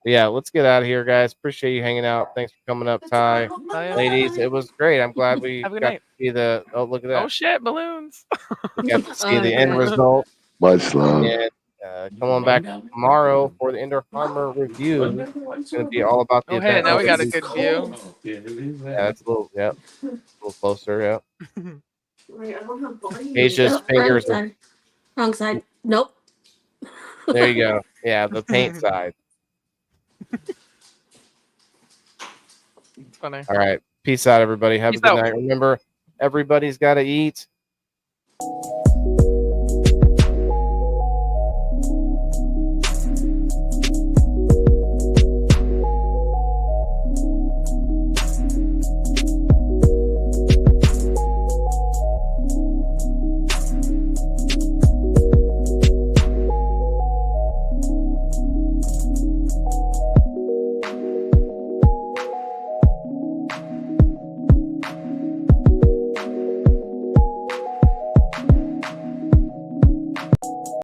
A: Yeah, let's get out of here, guys. Appreciate you hanging out. Thanks for coming up, Ty. Ladies, it was great. I'm glad we
E: Have a good
A: got
E: night.
A: to see the. Oh, look at that.
E: Oh shit, balloons.
A: We got to see
D: Oh,
A: the
D: I
A: end
D: forgot.
A: result.
I: Much love.
A: And come on back tomorrow for the Indoor Farmer review. It's going to be all about the
E: Oh hey,
A: event.
E: now we got a
A: next
E: good
A: week.
E: view.
A: Yeah, that's a little, yeah, a little closer. Yeah. Asia's
D: Oh,
A: fingers.
D: wrong side. Wrong side. Nope.
A: There you go. Yeah, the paint side.
E: It's funny.
A: All right. Peace out, everybody. Have
E: Peace
A: a good
E: out.
A: night. Remember, everybody's got to eat.